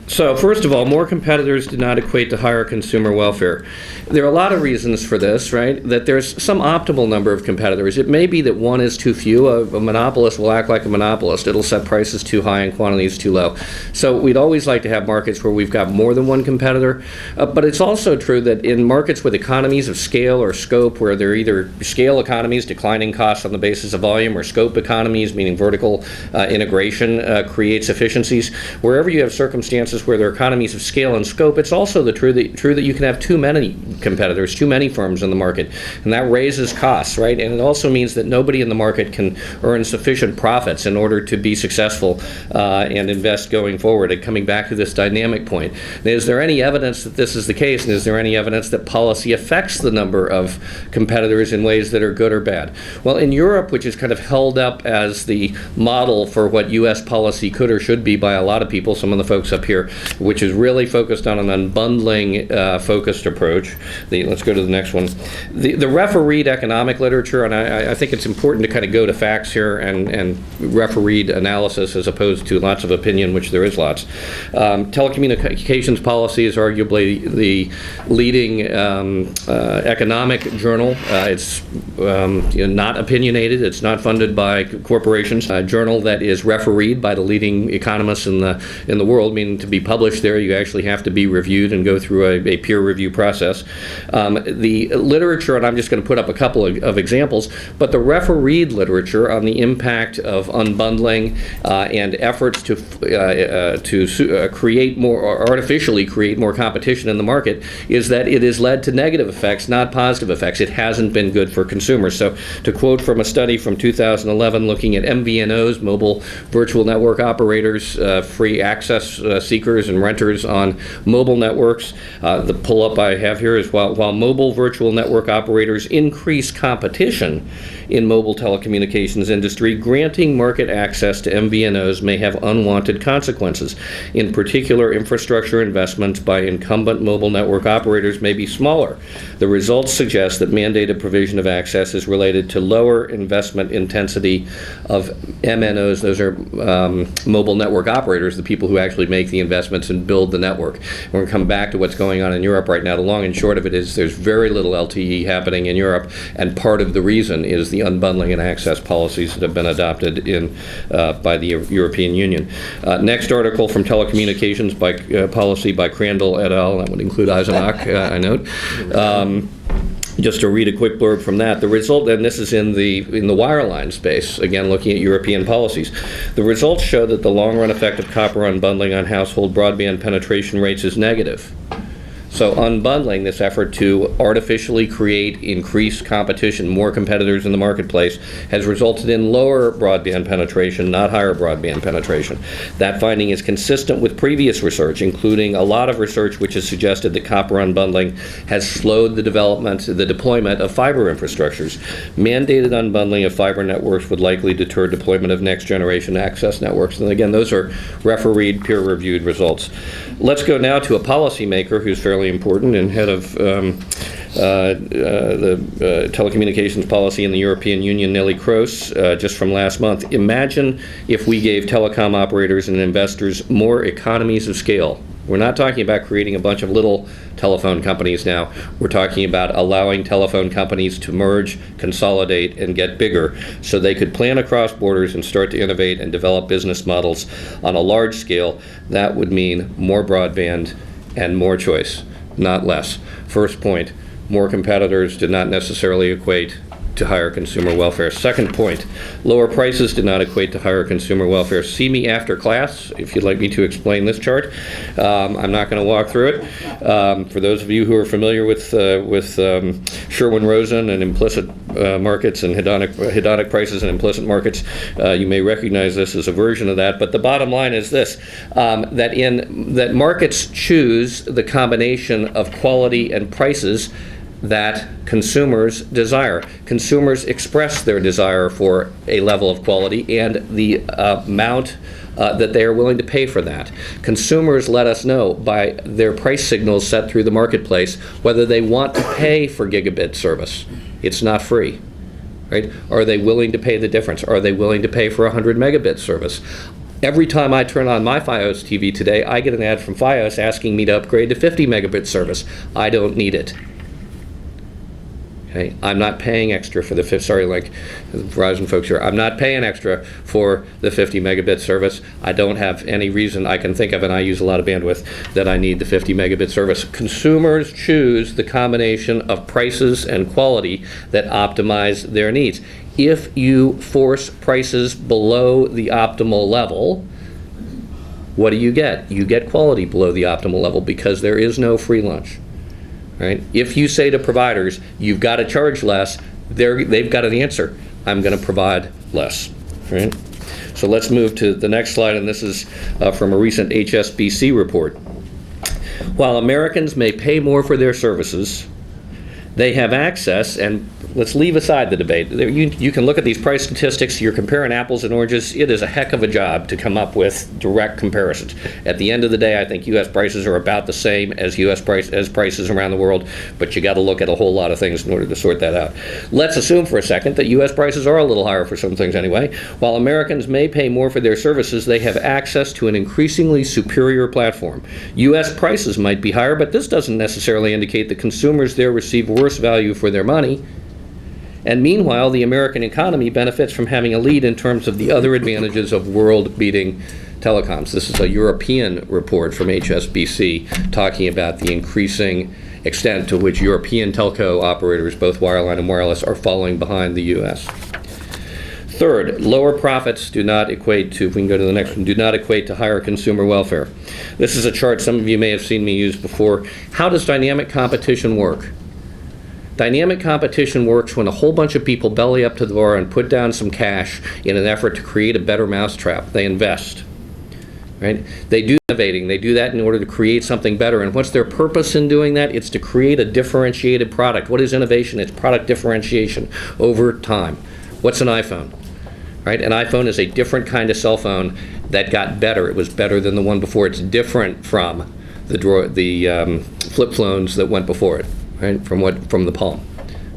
So first of all, more competitors do not equate to higher consumer welfare. There are a lot of reasons for this, right? That there's some optimal number of competitors. It may be that one is too few. A monopolist will act like a monopolist. It'll set prices too high and quantities too low. So we'd always like to have markets where we've got more than one competitor. But it's also true that in markets with economies of scale or scope, where they're either scale economies, declining costs on the basis of volume, or scope economies, meaning vertical integration creates efficiencies, wherever you have circumstances where there are economies of scale and scope, it's also true that you can have too many competitors, too many firms in the market, and that raises costs, right? And it also means that nobody in the market can earn sufficient profits in order to be successful and invest going forward. And coming back to this dynamic point, is there any evidence that this is the case, and is there any evidence that policy affects the number of competitors in ways that are good or bad? Well, in Europe, which is kind of held up as the model for what U.S. policy could or should be by a lot of people, some of the folks up here, which is really focused on an unbundling focused approach. Let's go to the next one. The refereed economic literature, and I think it's important to kind of go to facts here and refereed analysis as opposed to lots of opinion, which there is lots. Telecommunications policy is arguably the leading economic journal. It's not opinionated. It's not funded by corporations. A journal that is refereed by the leading economists in the world, meaning to be published there, you actually have to be reviewed and go through a peer review process. The literature, and I'm just going to put up a couple of examples, but the refereed literature on the impact of unbundling and efforts to create more, or artificially create more competition in the market, is that it has led to negative effects, not positive effects. It hasn't been good for consumers. So to quote from a study from 2011 looking at MVNOs, mobile virtual network operators, free access access seekers and renters on mobile networks. The pull-up I have here is while mobile virtual network operators increase competition in mobile telecommunications industry, granting market access to MVNOs may have unwanted consequences. In particular, infrastructure investments by incumbent mobile network operators may be smaller. The results suggest that mandated provision of access is related to lower investment intensity of MNOs. Those are mobile network operators, the people who actually make the investments and build the network. We're going to come back to what's going on in Europe right now. The long and short of it is there's very little LTE happening in Europe, and part of the reason is the unbundling and access policies that have been adopted by the European Union. Next article from Telecommunications Policy by Crandall et al. That would include Eisenach, I note. Just to read a quick blurb from that, the result, and this is in the wireline space, again looking at European policies, the results show that the long-run effect of copper unbundling on household broadband penetration rates is negative. So unbundling, this effort to artificially create increased competition, more competitors in the marketplace, has resulted in lower broadband penetration, not higher broadband penetration. That finding is consistent with previous research, including a lot of research which has suggested that copper unbundling has slowed the deployment of fiber infrastructures. Mandated unbundling of fiber networks would likely deter deployment of next-generation access networks. And again, those are refereed, peer-reviewed results. Let's go now to a policymaker who's fairly important and head of the telecommunications policy in the European Union, Nelly Kroes, just from last month. Imagine if we gave telecom operators and investors more economies of scale. We're not talking about creating a bunch of little telephone companies now. We're talking about allowing telephone companies to merge, consolidate, and get bigger so they could plan across borders and start to innovate and develop business models on a large scale. That would mean more broadband and more choice, not less. First point, more competitors did not necessarily equate to higher consumer welfare. Second point, lower prices did not equate to higher consumer welfare. See me after class if you'd like me to explain this chart. I'm not going to walk through it. For those of you who are familiar with Sherwin-Rosen and implicit markets and hedonic prices and implicit markets, you may recognize this as a version of that. But the bottom line is this, that markets choose the combination of quality and prices that consumers desire. Consumers express their desire for a level of quality and the amount that they are willing to pay for that. Consumers let us know by their price signals set through the marketplace whether they want to pay for gigabit service. It's not free, right? Are they willing to pay the difference? Are they willing to pay for 100 megabit service? Every time I turn on my Fios TV today, I get an ad from Fios asking me to upgrade to 50 megabit service. I don't need it. Okay, I'm not paying extra for the Verizon folks here. I'm not paying extra for the 50 megabit service. I don't have any reason I can think of, and I use a lot of bandwidth, that I need the 50 megabit service. Consumers choose the combination of prices and quality that optimize their needs. If you force prices below the optimal level, what do? You get quality below the optimal level because there is no free lunch. Right? If you say to providers, you've got to charge less, they've got an answer. I'm going to provide less. Right? So let's move to the next slide, and this is from a recent HSBC report. While Americans may pay more for their services, they have access, and let's leave aside the debate. You can look at these price statistics, you're comparing apples and oranges. It is a heck of a job to come up with direct comparisons. At the end of the day, I think U.S. prices are about the same as prices around the world, but you got to look at a whole lot of things in order to sort that out. Let's assume for a second that U.S. prices are a little higher for some things anyway. While Americans may pay more for their services, they have access to an increasingly superior platform. U.S. prices might be higher, but this doesn't necessarily indicate that consumers there receive worse value for their money. And meanwhile, the American economy benefits from having a lead in terms of the other advantages of world-beating telecoms. This is a European report from HSBC talking about the increasing extent to which European telco operators, both wireline and wireless, are falling behind the U.S. Third, lower profits do not equate to, if we can go to the next one, do not equate to higher consumer welfare. This is a chart some of you may have seen me use before. How does dynamic competition work? Dynamic competition works when a whole bunch of people belly up to the bar and put down some cash in an effort to create a better mousetrap. They invest. right? They do innovating. They do that in order to create something better. And what's their purpose in doing that? It's to create a differentiated product. What is innovation? It's product differentiation over time. What's an iPhone? Right? An iPhone is a different kind of cell phone that got better. It was better than the one before. It's different from the flip phones that went before it, right? From the Palm,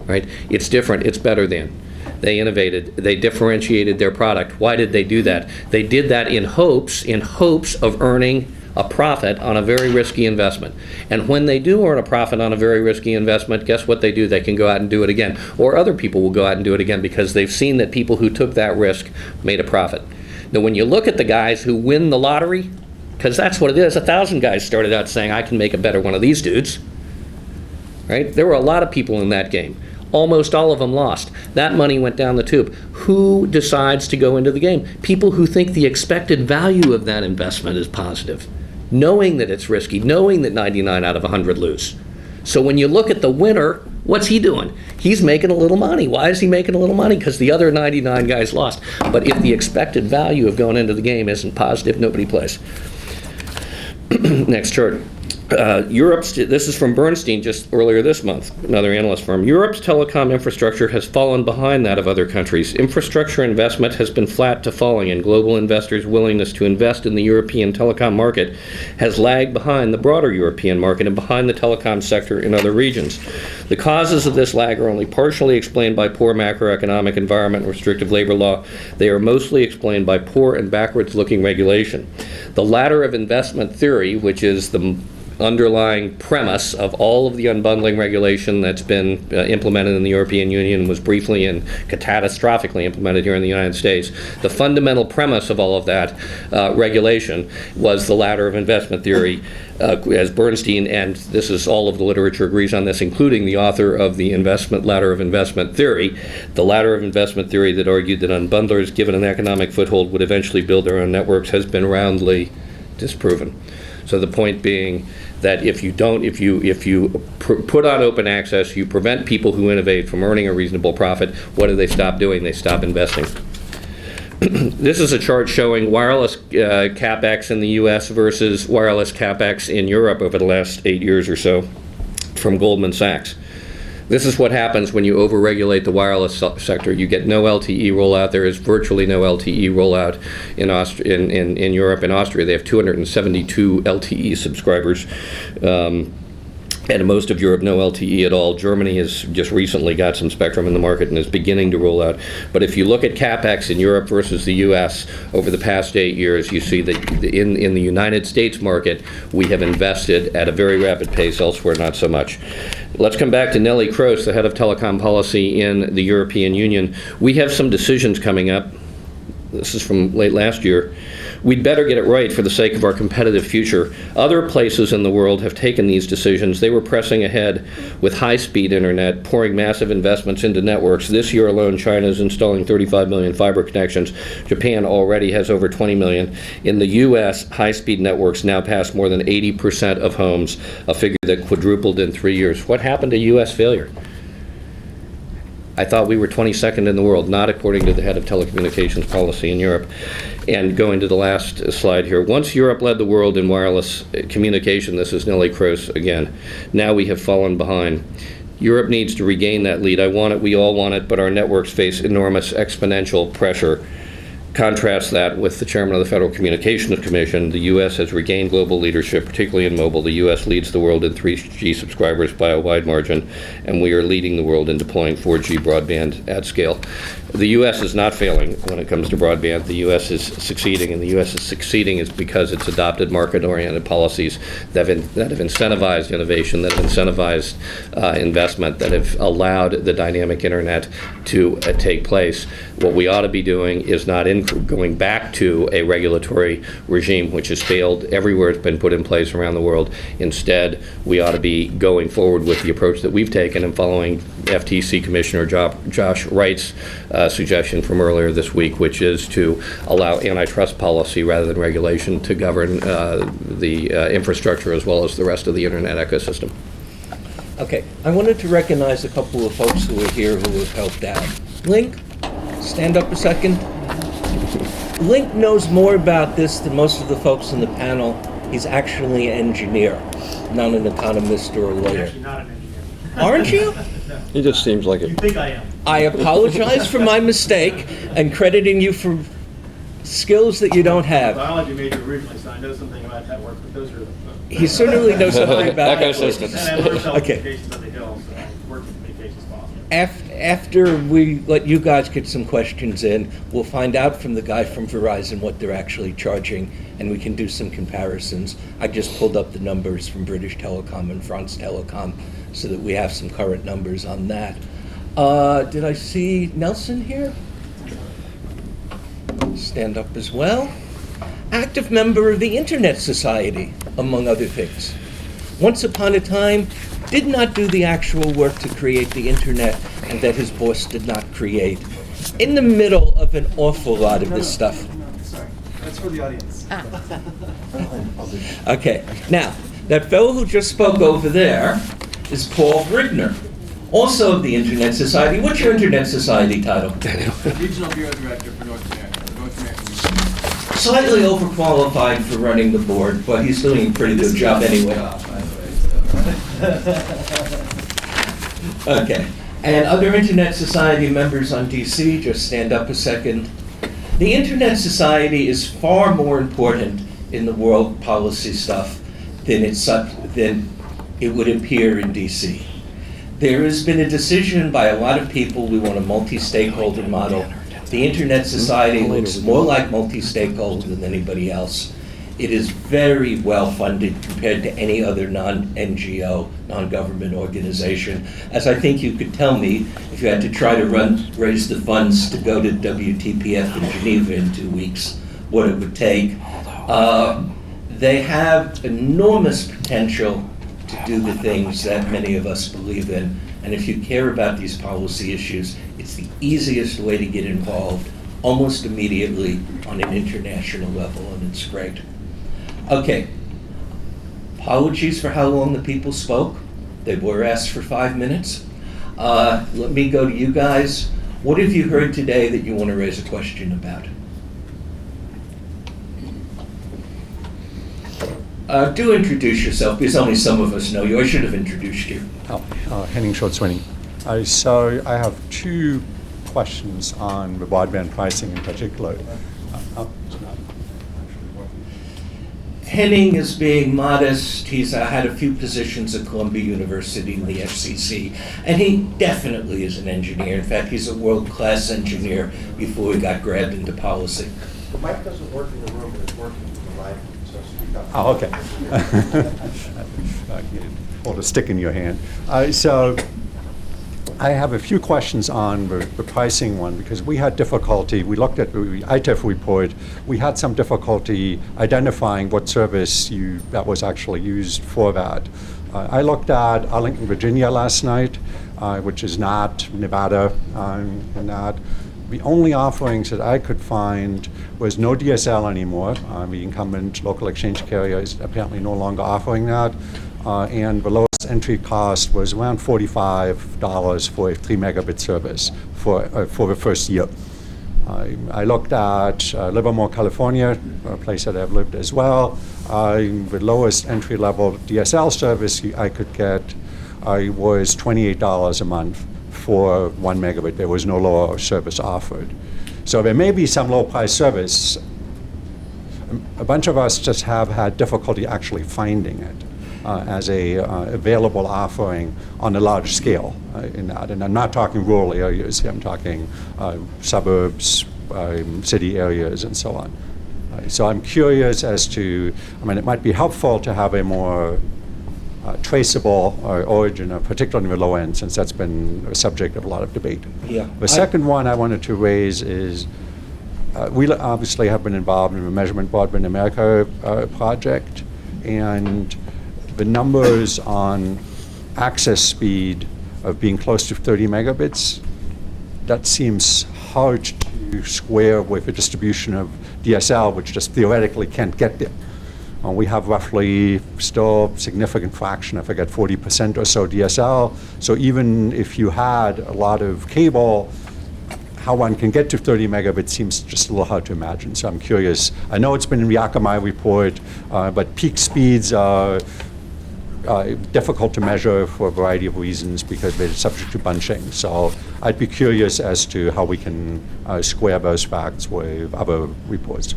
right? It's different. It's better than. They innovated. They differentiated their product. Why did they do that? They did that in hopes of earning a profit on a very risky investment. And when they do earn a profit on a very risky investment, guess what they do? They can go out and do it again. Or other people will go out and do it again because they've seen that people who took that risk made a profit. Now, when you look at the guys who win the lottery, because that's what it is, 1,000 guys started out saying, I can make a better one of these dudes. Right? There were a lot of people in that game. Almost all of them lost. That money went down the tube. Who decides to go into the game? People who think the expected value of that investment is positive, knowing that it's risky, knowing that 99 out of 100 lose. So when you look at the winner, what's he doing? He's making a little money. Why is he making a little money? Because the other 99 guys lost. But if the expected value of going into the game isn't positive, nobody plays. Next chart. Europe's, this is from Bernstein just earlier this month, another analyst firm. Europe's telecom infrastructure has fallen behind that of other countries. Infrastructure investment has been flat to falling, and global investors' willingness to invest in the European telecom market has lagged behind the broader European market and behind the telecom sector in other regions. The causes of this lag are only partially explained by poor macroeconomic environment and restrictive labor law. They are mostly explained by poor and backwards-looking regulation. The ladder of investment theory, which is the underlying premise of all of the unbundling regulation that's been implemented in the European Union and was briefly and catastrophically implemented here in the United States. The fundamental premise of all of that regulation was the ladder of investment theory, as Bernstein, and this is all of the literature agrees on this, including the author of the ladder of investment theory, the ladder of investment theory that argued that unbundlers, given an economic foothold, would eventually build their own networks, has been roundly disproven. So the point being that if you put on open access, you prevent people who innovate from earning a reasonable profit. What do they stop doing? They stop investing. This is a chart showing wireless capex in the U.S. versus wireless capex in Europe over the last 8 years or so from Goldman Sachs. This is what happens when you overregulate the wireless sector. You get no LTE rollout. There is virtually no LTE rollout in Europe. In Austria, they have 272 LTE subscribers. And in most of Europe, no LTE at all. Germany has just recently got some spectrum in the market and is beginning to roll out. But if you look at capex in Europe versus the U.S. over the past 8 years, you see that in the United States market, we have invested at a very rapid pace. Elsewhere, not so much. Let's come back to Nelly Kroes, the head of telecom policy in the European Union. We have some decisions coming up. This is from late last year. We'd better get it right for the sake of our competitive future. Other places in the world have taken these decisions. They were pressing ahead with high-speed internet, pouring massive investments into networks. This year alone, China is installing 35 million fiber connections. Japan already has over 20 million. In the U.S., high-speed networks now pass more than 80% of homes, a figure that quadrupled in 3 years. What happened to U.S. failure? I thought we were 22nd in the world, not according to the head of telecommunications policy in Europe. And going to the last slide here, once Europe led the world in wireless communication, this is Nelly Kroes again, now we have fallen behind. Europe needs to regain that lead. I want it, we all want it, but our networks face enormous exponential pressure. Contrast that with the chairman of the Federal Communications Commission. The U.S. has regained global leadership, particularly in mobile. The U.S. leads the world in 3G subscribers by a wide margin, and we are leading the world in deploying 4G broadband at scale. The U.S. is not failing when it comes to broadband. The U.S. is succeeding, and the U.S. is succeeding is because it's adopted market-oriented policies that have incentivized innovation, that have incentivized investment, that have allowed the dynamic internet to take place. What we ought to be doing is not going back to a regulatory regime which has failed everywhere it's been put in place around the world. Instead, we ought to be going forward with the approach that we've taken and following FTC Commissioner Josh Wright's suggestion from earlier this week, which is to allow antitrust policy rather than regulation to govern the infrastructure as well as the rest of the internet ecosystem. Okay, I wanted to recognize a couple of folks who are here who have helped out. Link, stand up a second. Link knows more about this than most of the folks in the panel. He's actually an engineer, not an economist or a lawyer. Actually not an engineer. Aren't you? He just seems like You it. think I am? I apologize for my mistake and crediting you for skills that you don't have. Biology major originally, so I know something about that work, but those are the. He certainly knows something about Ecosystems. And I learned Okay. telecommunications on the Hill, so I worked in communications possible. After we let you guys get some questions in, we'll find out from the guy from Verizon what they're actually charging, and we can do some comparisons. I just pulled up the numbers from British Telecom and France Telecom so that we have some current numbers on that. Did I see Nelson here? Stand up as well. Active member of the Internet Society, among other things. Once upon a time, did not do the actual work to create the internet, and that his boss did not create. In the middle of an awful lot of this stuff. Sorry, that's for the audience. Okay, now, that fellow who just spoke over there is Paul Brigner, also of the Internet Society. What's your Internet Society title? Regional Bureau Director for North America, the North American Region. Slightly overqualified for running the board, but he's doing a pretty good job anyway. Okay, and other Internet Society members on DC, just stand up a second. The Internet Society is far more important in the world policy stuff than it would appear in DC. There has been a decision by a lot of people, we want a multi-stakeholder model. The Internet Society looks more like multi-stakeholder than anybody else. It is very well funded compared to any other non-NGO, non-government organization. As I think you could tell me if you had to try to raise the funds to go to WTPF in Geneva in 2 weeks, what it would take. They have enormous potential to do the things that many of us believe in. And if you care about these policy issues, it's the easiest way to get involved almost immediately on an international level, and it's great. Okay, apologies for how long the people spoke. They were asked for 5 minutes. Let me go to you guys. What have you heard today that you want to raise a question about? Do introduce yourself, because only some of us know you. I should have introduced you. Henning Schultz-Winning. So I have 2 questions on the broadband pricing in particular. It's not actually working. Henning is being modest. He's had a few positions at Columbia University in the FCC, and he definitely is an engineer. In fact, he's a world-class engineer before he got grabbed into policy. The mic doesn't work in the room, but it's working in the live, so speak up. Oh, okay. Hold a stick in your hand. So I have a few questions on the pricing one, because we had difficulty. We looked at the ITEF report. We had some difficulty identifying what service that was actually used for that. I looked at Arlington, Virginia last night, which is not Nevada, and that. The only offerings that I could find was no DSL anymore. The incumbent local exchange carrier is apparently no longer offering that. And the lowest entry cost was around $45 for a 3 megabit service for the first year. I looked at Livermore, California, a place that I've lived as well. The lowest entry level DSL service I could get was $28 a month for 1 megabit. There was no lower service offered. So there may be some low price service. A bunch of us just have had difficulty actually finding it as a available offering on a large scale in that. And I'm not talking rural areas here, I'm talking suburbs, city areas, and so on. So I'm curious as to, it might be helpful to have a more traceable origin, particularly in the low end, since that's been a subject of a lot of debate. Yeah. The second one I wanted to raise is we obviously have been involved in the Measurement Broadband America project, and the numbers on access speed of being close to 30 megabits, that seems hard to square with the distribution of DSL, which just theoretically can't get there. We have roughly still significant fraction, I forget, 40% or so DSL. So even if you had a lot of cable, how one can get to 30 megabits seems just a little hard to imagine. So I'm curious. I know it's been in the Akamai report, but peak speeds are difficult to measure for a variety of reasons because they're subject to bunching. So I'd be curious as to how we can square those facts with other reports.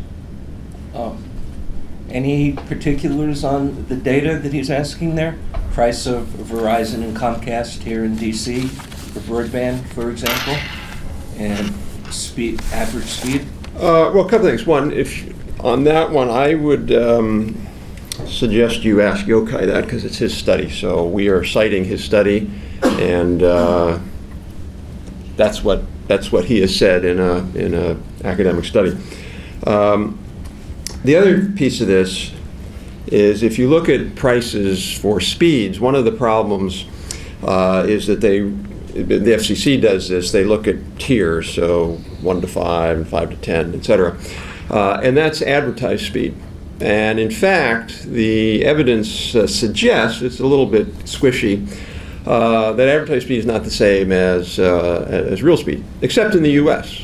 Any particulars on the data that he's asking there? Price of Verizon and Comcast here in DC for broadband, for example, and speed, average speed? Well, a couple things. One, on that one, I would suggest you ask Yokai that because it's his study. So we are citing his study, and that's what he has said in a academic study. The other piece of this is if you look at prices for speeds, one of the problems is that the FCC does this. They look at tiers, so 1 to 5, and 5 to 10, et cetera. And that's advertised speed. And in fact, the evidence suggests, it's a little bit squishy, that advertised speed is not the same as real speed, except in the US,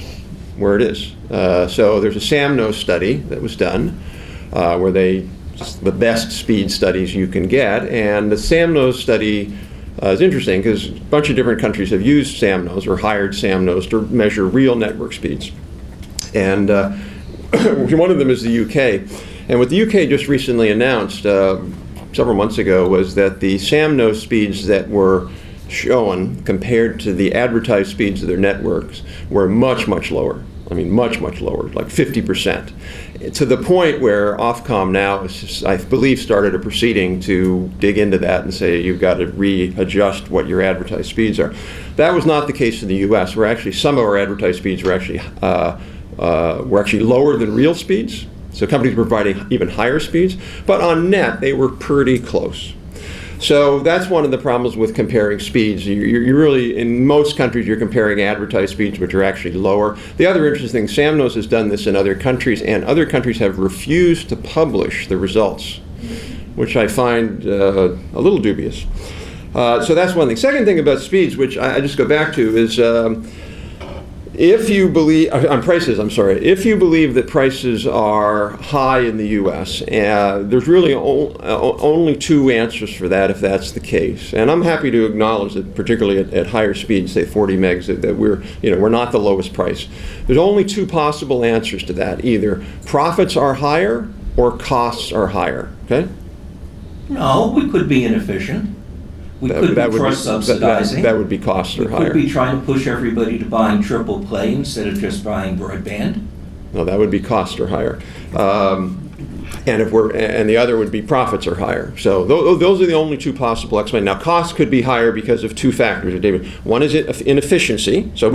where it is. So there's a SAMNO study that was done, where the best speed studies you can get, and the SAMNO study is interesting because a bunch of different countries have used SAMNOs or hired SAMNOs to measure real network speeds. And one of them is the UK. And what the UK just recently announced several months ago was that the SAMNO speeds that were shown compared to the advertised speeds of their networks were much, much lower. I mean, much, much lower, like 50%. To the point where Ofcom now, I believe, started a proceeding to dig into that and say you've got to readjust what your advertised speeds are. That was not the case in the US, where actually some of our advertised speeds were actually lower than real speeds. So companies were providing even higher speeds, but on net, they were pretty close. So that's one of the problems with comparing speeds. You're really, in most countries, you're comparing advertised speeds, which are actually lower. The other interesting thing, SAMNOS has done this in other countries, and other countries have refused to publish the results, which I find a little dubious. So that's one thing. Second thing about speeds, which I just go back to, is if you believe, if you believe that prices are high in the US, there's really only two answers for that if that's the case. And I'm happy to acknowledge that particularly at higher speeds, say 40 megs, that we're not the lowest price. There's only two possible answers to that. Either profits are higher or costs are higher, okay? No, we could be inefficient. We could be cross-subsidizing. That would be costs are higher. We could be trying to push everybody to buying triple play instead of just buying broadband. No, that would be costs are higher. And the other would be profits are higher. So those are the only two possible explanations. Now, costs could be higher because of two factors, David. One is inefficiency. So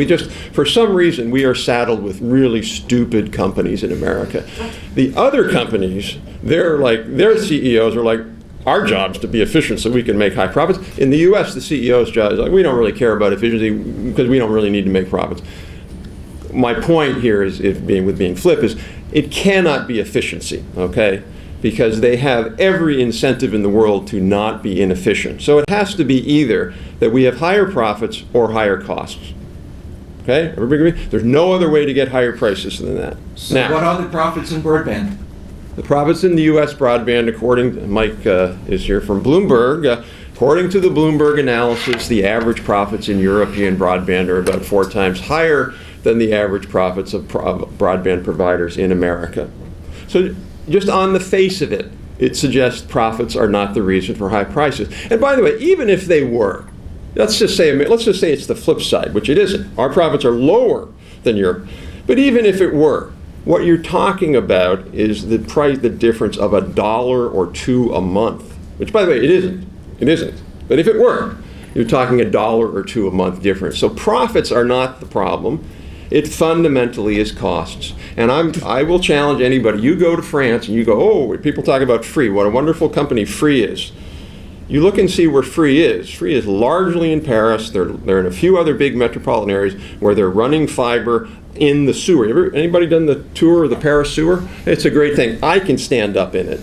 for some reason, we are saddled with really stupid companies in America. The other companies, their CEOs are like, our job is to be efficient so we can make high profits. In the US, the CEO's job is like, we don't really care about efficiency because we don't really need to make profits. My point here is, being flip, is it cannot be efficiency, okay? Because they have every incentive in the world to not be inefficient. So it has to be either that we have higher profits or higher costs. Okay? Everybody agree? There's no other way to get higher prices than that. So now, what are the profits in broadband? The profits in the U.S. broadband, according to Mike is here from Bloomberg, according to the Bloomberg analysis, the average profits in European broadband are about 4 times higher than the average profits of broadband providers in America. So just on the face of it, it suggests profits are not the reason for high prices. And by the way, even if they were, let's just say it's the flip side, which it isn't. Our profits are lower than Europe. But even if it were, what you're talking about is the difference of $1 or $2 a month, which, by the way, it isn't. It isn't. But if it were, you're talking $1 or $2 a month difference. So profits are not the problem. It fundamentally is costs. And I will challenge anybody. You go to France and you go, oh, people talk about Free, what a wonderful company Free is. You look and see where Free is. Free is largely in Paris. They're in a few other big metropolitan areas where they're running fiber in the sewer. Anybody done the tour of the Paris sewer? It's a great thing. I can stand up in it.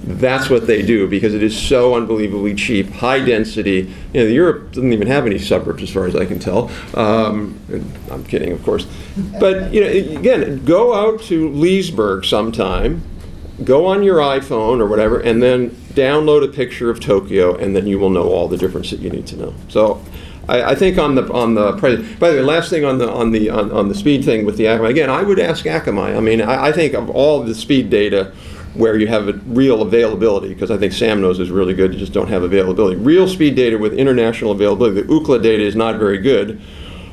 That's what they do because it is so unbelievably cheap, high density. You know, Europe doesn't even have any suburbs as far as I can tell. I'm kidding, of course. But you know, again, go out to Leesburg sometime, go on your iPhone or whatever, and then download a picture of Tokyo, and then you will know all the difference that you need to know. So I think on the by the way, last thing on the speed thing with the Akamai, again, I would ask Akamai. I mean, I think of all the speed data where you have a real availability, because I think Sam knows is really good, you just don't have availability. Real speed data with international availability. The Ookla data is not very good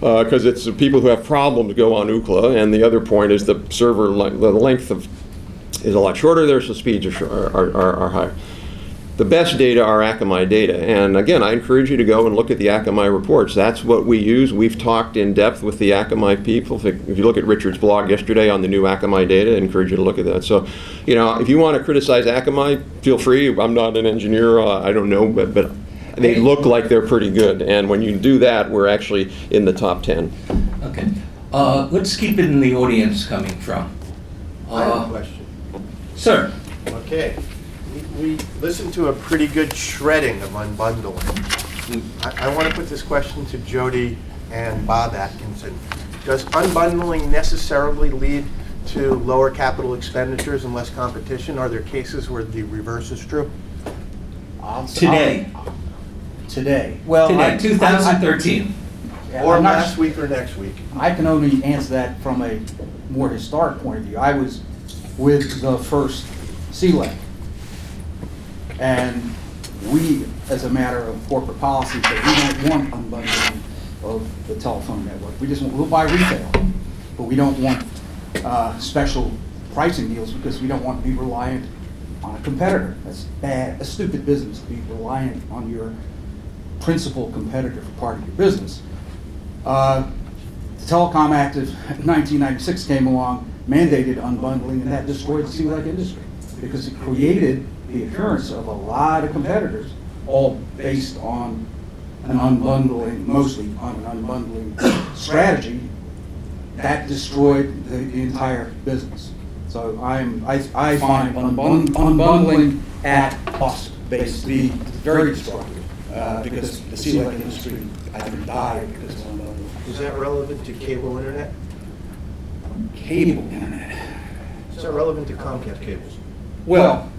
because it's the people who have problems go on Ookla, and the other point is the server the length is a lot shorter there, so speeds are higher. The best data are Akamai data, and again, I encourage you to go and look at the Akamai reports. That's what we use. We've talked in depth with the Akamai people. If you look at Richard's blog yesterday on the new Akamai data, I encourage you to look at that. So, you know, if you want to criticize Akamai, feel free. I'm not an engineer. I don't know, but they look like they're pretty good. And when you do that, we're actually in the top 10. Okay. Let's keep it in the audience coming from. I have a question. Sir. Okay. We listened to a pretty good shredding of unbundling. I want to put this question to Jody and Bob Atkinson. Does unbundling necessarily lead to lower capital expenditures and less competition? Are there cases where the reverse is true? Today. Well, Today, 2013. Or last week or next week? I can only answer that from a more historic point of view. I was with the first CLEC. And we, as a matter of corporate policy, said we don't want unbundling of the telephone network. We'll buy retail, but we don't want special pricing deals because we don't want to be reliant on a competitor. That's bad, a stupid business to be reliant on your principal competitor for part of your business. The Telecom Act of 1996 came along, mandated unbundling, and that destroyed the CLEC industry because it created the appearance of a lot of competitors, all based on an unbundling, mostly on an unbundling strategy that destroyed the entire business. So I find unbundling at cost-based to be very destructive because the CLEC industry, I think, died because of unbundling. Is that relevant to cable internet? Cable internet. Is that relevant to Comcast cables? Well,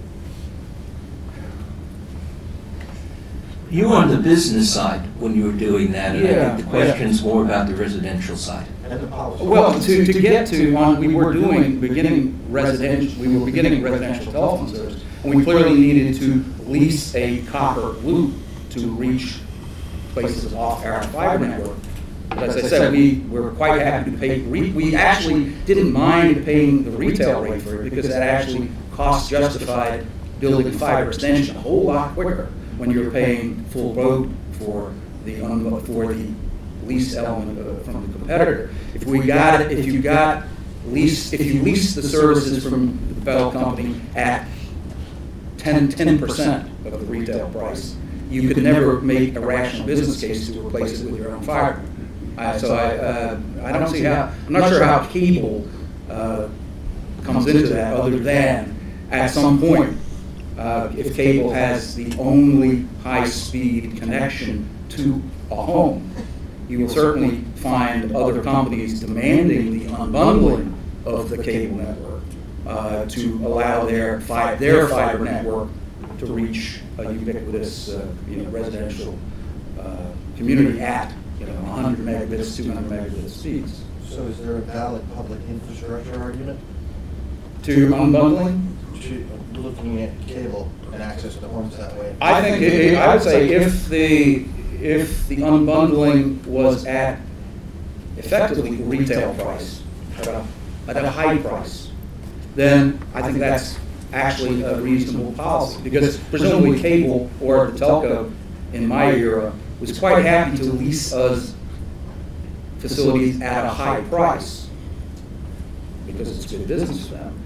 You were on the business side when you were doing that, and I Yeah, think the question's more about the residential side. And the policy? well, to get to, we were beginning residential telephone service, and we clearly needed to lease a copper loop to reach places off our fiber network. But as I said, we were quite happy to pay, we actually didn't mind paying the retail rate for it because that actually cost justified building fiber extension a whole lot quicker when you're paying full road for the lease element from the competitor. If you lease the services from the Bell company at 10% of the retail price, you could never make a rational business case to replace it with your own fiber. So I don't see how, I'm not sure how cable comes into that other than at some point, if cable has the only high-speed connection to a home, you will certainly find other companies demanding the unbundling of the cable network to allow their fiber network to reach a ubiquitous residential community at 100 megabits, 200 megabit speeds. So is there a valid public infrastructure argument? To unbundling? Looking at cable and access to homes that way? I think, I would say if the unbundling was at effectively retail price, at a high price, then I think that's actually a reasonable policy. Because presumably cable or the telco in my era was quite happy to lease us facilities at a high price because it's good business for them.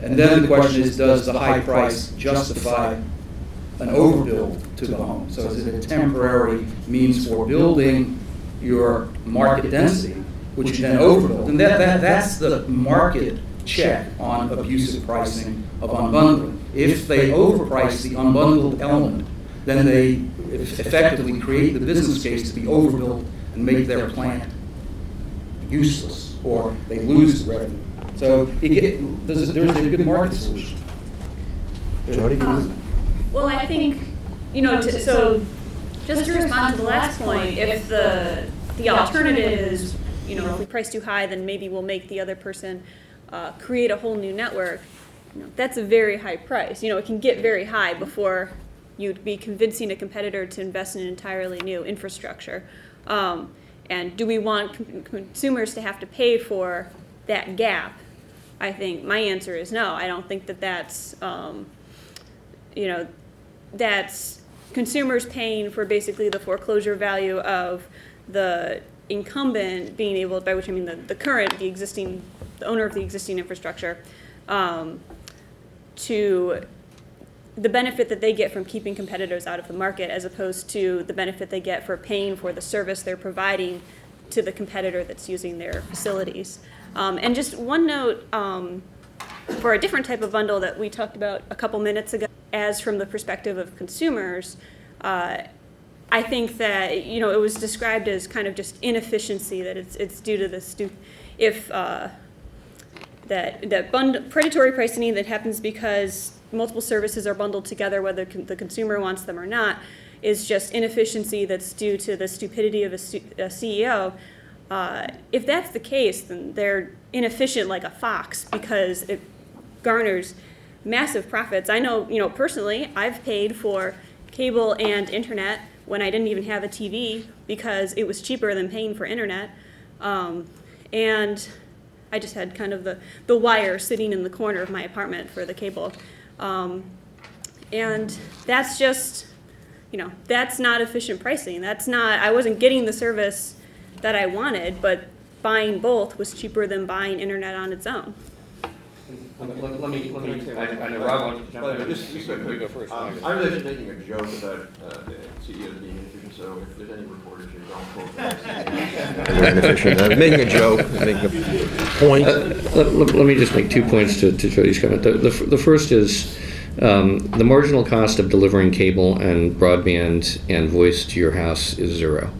And then the question is, does the high price justify an overbuild to the home? So is it a temporary means for building your market density, which you then overbuild? And that's the market check on abusive pricing of unbundling. If they overprice the unbundled element, then they effectively create the business case to be overbuilt and make their plant useless, or they lose the revenue. So there's a good market solution. Jody? Well, I think, so just to respond to the last point, if the alternative is, if we price too high, then maybe we'll make the other person create a whole new network. That's a very high price. It can get very high before you'd be convincing a competitor to invest in an entirely new infrastructure. And do we want consumers to have to pay for that gap? I think my answer is no. I don't think that's that's consumers paying for basically the foreclosure value of the incumbent being able, by which I mean the owner of the existing infrastructure, to the benefit that they get from keeping competitors out of the market, as opposed to the benefit they get for paying for the service they're providing to the competitor that's using their facilities. And just one note for a different type of bundle that we talked about a couple minutes ago, as from the perspective of consumers, I think that it was described as kind of just inefficiency, that it's due to this predatory pricing that happens because multiple services are bundled together, whether the consumer wants them or not, is just inefficiency that's due to the stupidity of a CEO. If that's the case, then they're inefficient like a fox, because it garners massive profits. I know, personally, I've paid for cable and internet when I didn't even have a TV because it was cheaper than paying for internet. And I just had kind of the wire sitting in the corner of my apartment for the cable. And that's just, that's not efficient pricing. I wasn't getting the service that I wanted, but buying both was cheaper than buying internet on its own. Let me, I know Rob wants to jump in. Just quickly, You go first. I was just making a joke about the CEOs being inefficient, so if there's any reporters here, don't quote them. They're inefficient. I'm making a joke, making a point. Let me just make 2 points to Jody's comment. The first is the marginal cost of delivering cable and broadband and voice to your house is zero.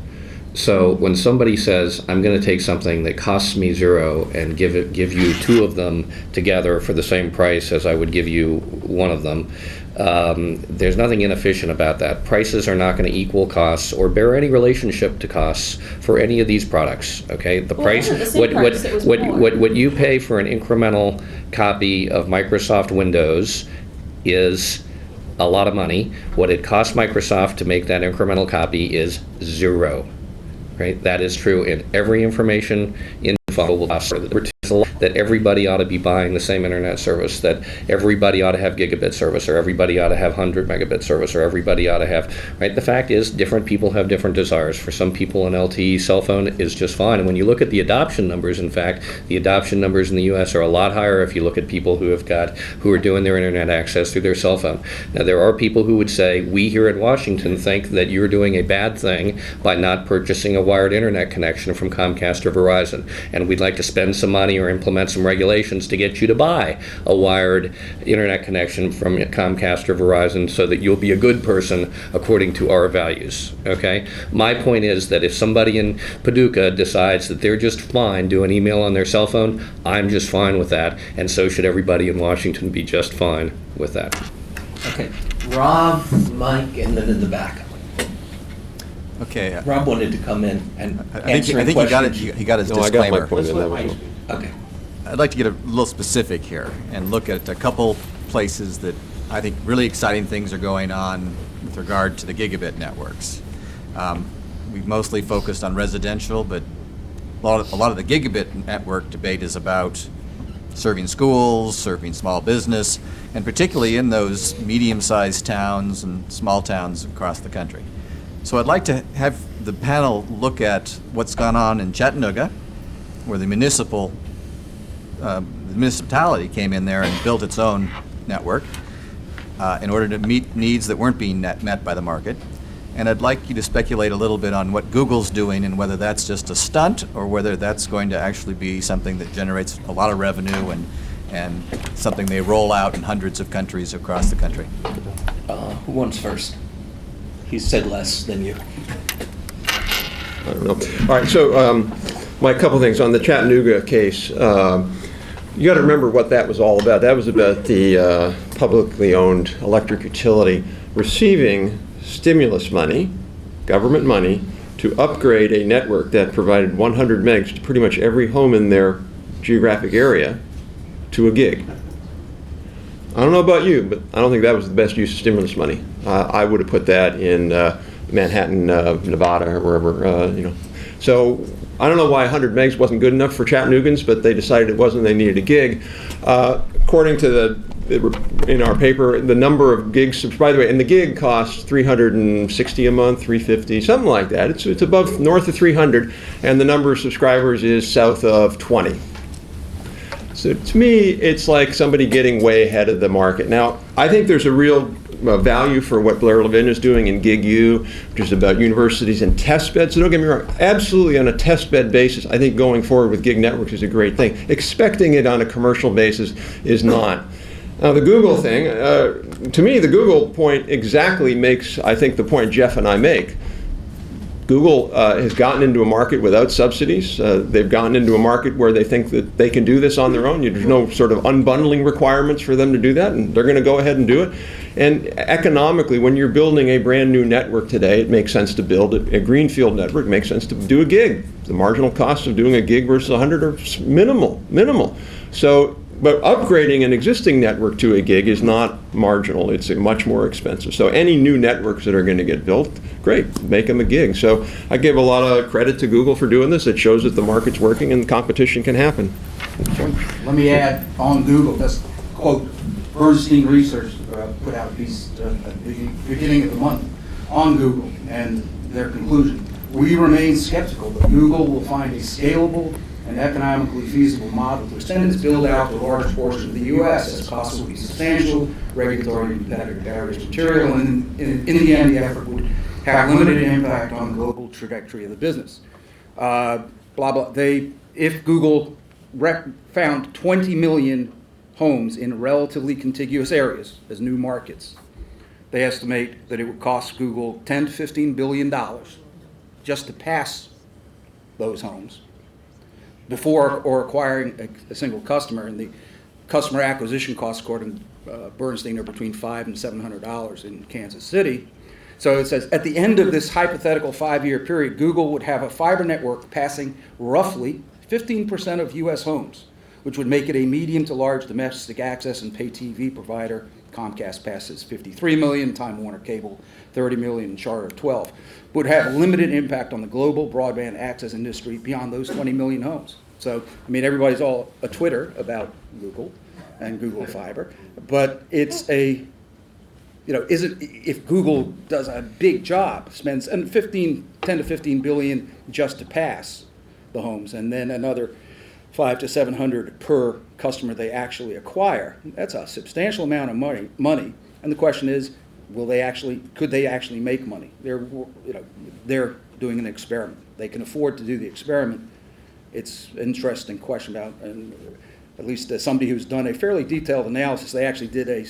So when somebody says, I'm going to take something that costs me zero and give you two of them together for the same price as I would give you one of them, there's nothing inefficient about that. Prices are not going to equal costs or bear any relationship to costs for any of these products. Okay, the price, what you pay for an incremental copy of Microsoft Windows is a lot of money. What it costs Microsoft to make that incremental copy is zero. Right? That is true in every information info that everybody ought to be buying the same internet service, that everybody ought to have gigabit service, or everybody ought to have 100 megabit service, or everybody ought to have, right? The fact is, different people have different desires. For some people, an LTE cell phone is just fine. And when you look at the adoption numbers, in fact, the adoption numbers in the U.S. are a lot higher if you look at people who are doing their internet access through their cell phone. Now, there are people who would say, we here in Washington think that you're doing a bad thing by not purchasing a wired internet connection from Comcast or Verizon, and we'd like to spend some money or implement some regulations to get you to buy a wired internet connection from Comcast or Verizon so that you'll be a good person according to our values, okay? My point is that if somebody in Paducah decides that they're just fine doing email on their cell phone, I'm just fine with that, and so should everybody in Washington be just fine with that. Okay, Rob, Mike, and then in the back. Okay. Rob wanted to come in and I think he got it. He got his disclaimer. I got my point in that was all. Okay. I'd like to get a little specific here and look at a couple places that I think really exciting things are going on with regard to the gigabit networks. We've mostly focused on residential, but a lot of the gigabit network debate is about serving schools, serving small business, and particularly in those medium-sized towns and small towns across the country. So I'd like to have the panel look at what's gone on in Chattanooga, where the municipality came in there and built its own network in order to meet needs that weren't being met by the market. And I'd like you to speculate a little bit on what Google's doing and whether that's just a stunt or whether that's going to actually be something that generates a lot of revenue and something they roll out in hundreds of countries across the country. Who wants first? He said less than you. I don't know. All right, so my couple things on the Chattanooga case. You got to remember what that was all about. That was about the publicly owned electric utility receiving stimulus money, government money, to upgrade a network that provided 100 megs to pretty much every home in their geographic area to a gig. I don't know about you, but I don't think that was the best use of stimulus money. I would have put that in Manhattan, Nevada, or wherever, you know. So I don't know why 100 megs wasn't good enough for Chattanoogans, but they decided it wasn't. They needed a gig. According to in our paper, the number of gigs, by the way, and the gig costs $360 a month, $350, something like that. It's above, north of 300, and the number of subscribers is south of 20. So to me, it's like somebody getting way ahead of the market. Now, I think there's a real value for what Blair Levin is doing in Gig U, which is about universities and test beds. So don't get me wrong, absolutely on a test bed basis, I think going forward with gig networks is a great thing. Expecting it on a commercial basis is not. Now, the Google thing, to me, the Google point exactly makes, I think, the point Jeff and I make. Google has gotten into a market without subsidies. They've gotten into a market where they think that they can do this on their own. There's no sort of unbundling requirements for them to do that, and they're going to go ahead and do it. And economically, when you're building a brand new network today, it makes sense to build a greenfield network. It makes sense to do a gig. The marginal cost of doing a gig versus 100 are minimal. So, but upgrading an existing network to a gig is not marginal. It's much more expensive. So any new networks that are going to get built, great, make them a gig. So I give a lot of credit to Google for doing this. It shows that the market's working and competition can happen. Let me add on Google, this quote, Bernstein Research put out a piece at the beginning of the month on Google and their conclusion. We remain skeptical that Google will find a scalable and economically feasible model to extend its build out to a large portion of the U.S. as costs will be substantial, regulatory and competitive barriers material, and in the end, the effort would have limited impact on the global trajectory of the business. Blah, blah. If Google found 20 million homes in relatively contiguous areas as new markets, they estimate that it would cost Google $10 to $15 billion just to pass those homes before or acquiring a single customer. And the customer acquisition costs, according to Bernstein, are between $500 and $700 in Kansas City. So it says, at the end of this hypothetical 5-year period, Google would have a fiber network passing roughly 15% of U.S. homes, which would make it a medium to large domestic access and pay TV provider. Comcast passes 53 million, Time Warner Cable 30 million, and Charter 12. Would have limited impact on the global broadband access industry beyond those 20 million homes. So, I mean, everybody's all a Twitter about Google and Google Fiber, but it's a, if Google does a big job, spends 10 to 15 billion just to pass the homes, and then another 500 to 700 per customer they actually acquire, that's a substantial amount of money. And the question is, could they actually make money? They're doing an experiment. They can afford to do the experiment. It's an interesting question about, and at least as somebody who's done a fairly detailed analysis, they actually did a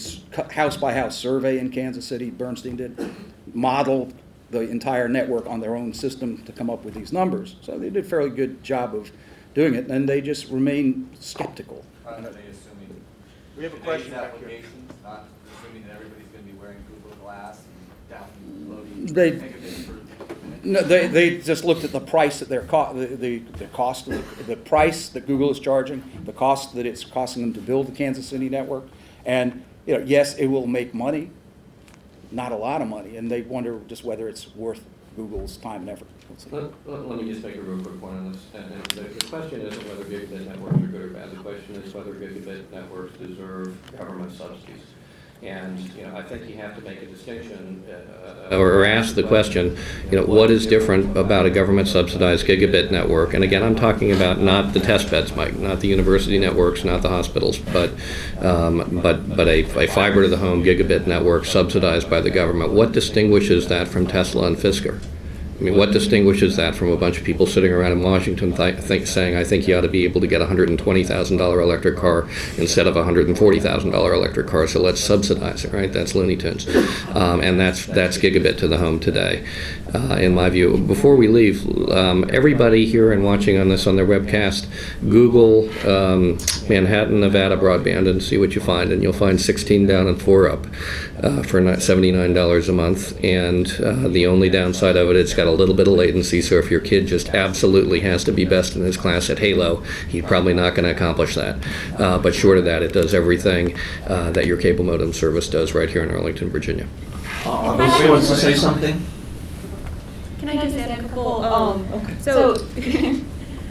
house-by-house survey in Kansas City, Bernstein did, modeled the entire network on their own system to come up with these numbers. So they did a fairly good job of doing it, and they just remain skeptical. Are they assuming We have a question today's back here. applications, not assuming that everybody's going to be wearing Google Glass and downloading megabits per No, they just looked at the price that the cost of the price that Google is charging, the cost that it's costing them to build the Kansas City network, and yes, it will make money, not a lot of money, and they wonder just whether it's worth Google's time and effort. Let me just make a real quick point on this. And the question isn't whether gigabit networks are good or bad. The question is whether gigabit networks deserve government subsidies. And I think you have to make a distinction or ask the question, what is different about a government-subsidized gigabit network? And again, I'm talking about not the test beds, Mike, not the university networks, not the hospitals, but a fiber-to-the-home gigabit network subsidized by the government. What distinguishes that from Tesla and Fisker? I mean, what distinguishes that from a bunch of people sitting around in Washington saying, I think you ought to be able to get a $120,000 electric car instead of a $140,000 electric car, so let's subsidize it, right? That's Looney Tunes. And that's gigabit to the home today, in my view. Before we leave, everybody here and watching on this on their webcast, Google Manhattan, Nevada broadband and see what you find, and you'll find 16 down and 4 up for $79 a month. And the only downside of it, it's got a little bit of latency, so if your kid just absolutely has to be best in his class at Halo, he's probably not going to accomplish that. But short of that, it does everything that your cable modem service does right here in Arlington, Virginia. Who wants to say something? Can I just add a couple? So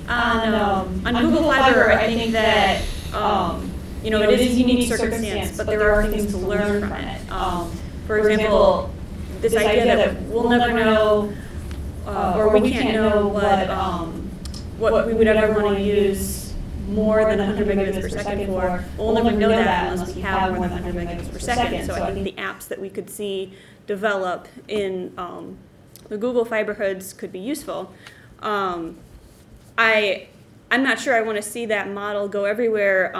on Google Fiber, I think that it is a unique circumstance, but there are things to learn from it. For example, this idea that we'll never know, or we can't know what we would ever want to use more than 100 megabits per second for. We'll never know that unless we have more than 100 megabits per second. So I think the apps that we could see develop in the Google Fiber hoods could be useful. I'm not sure I want to see that model go everywhere,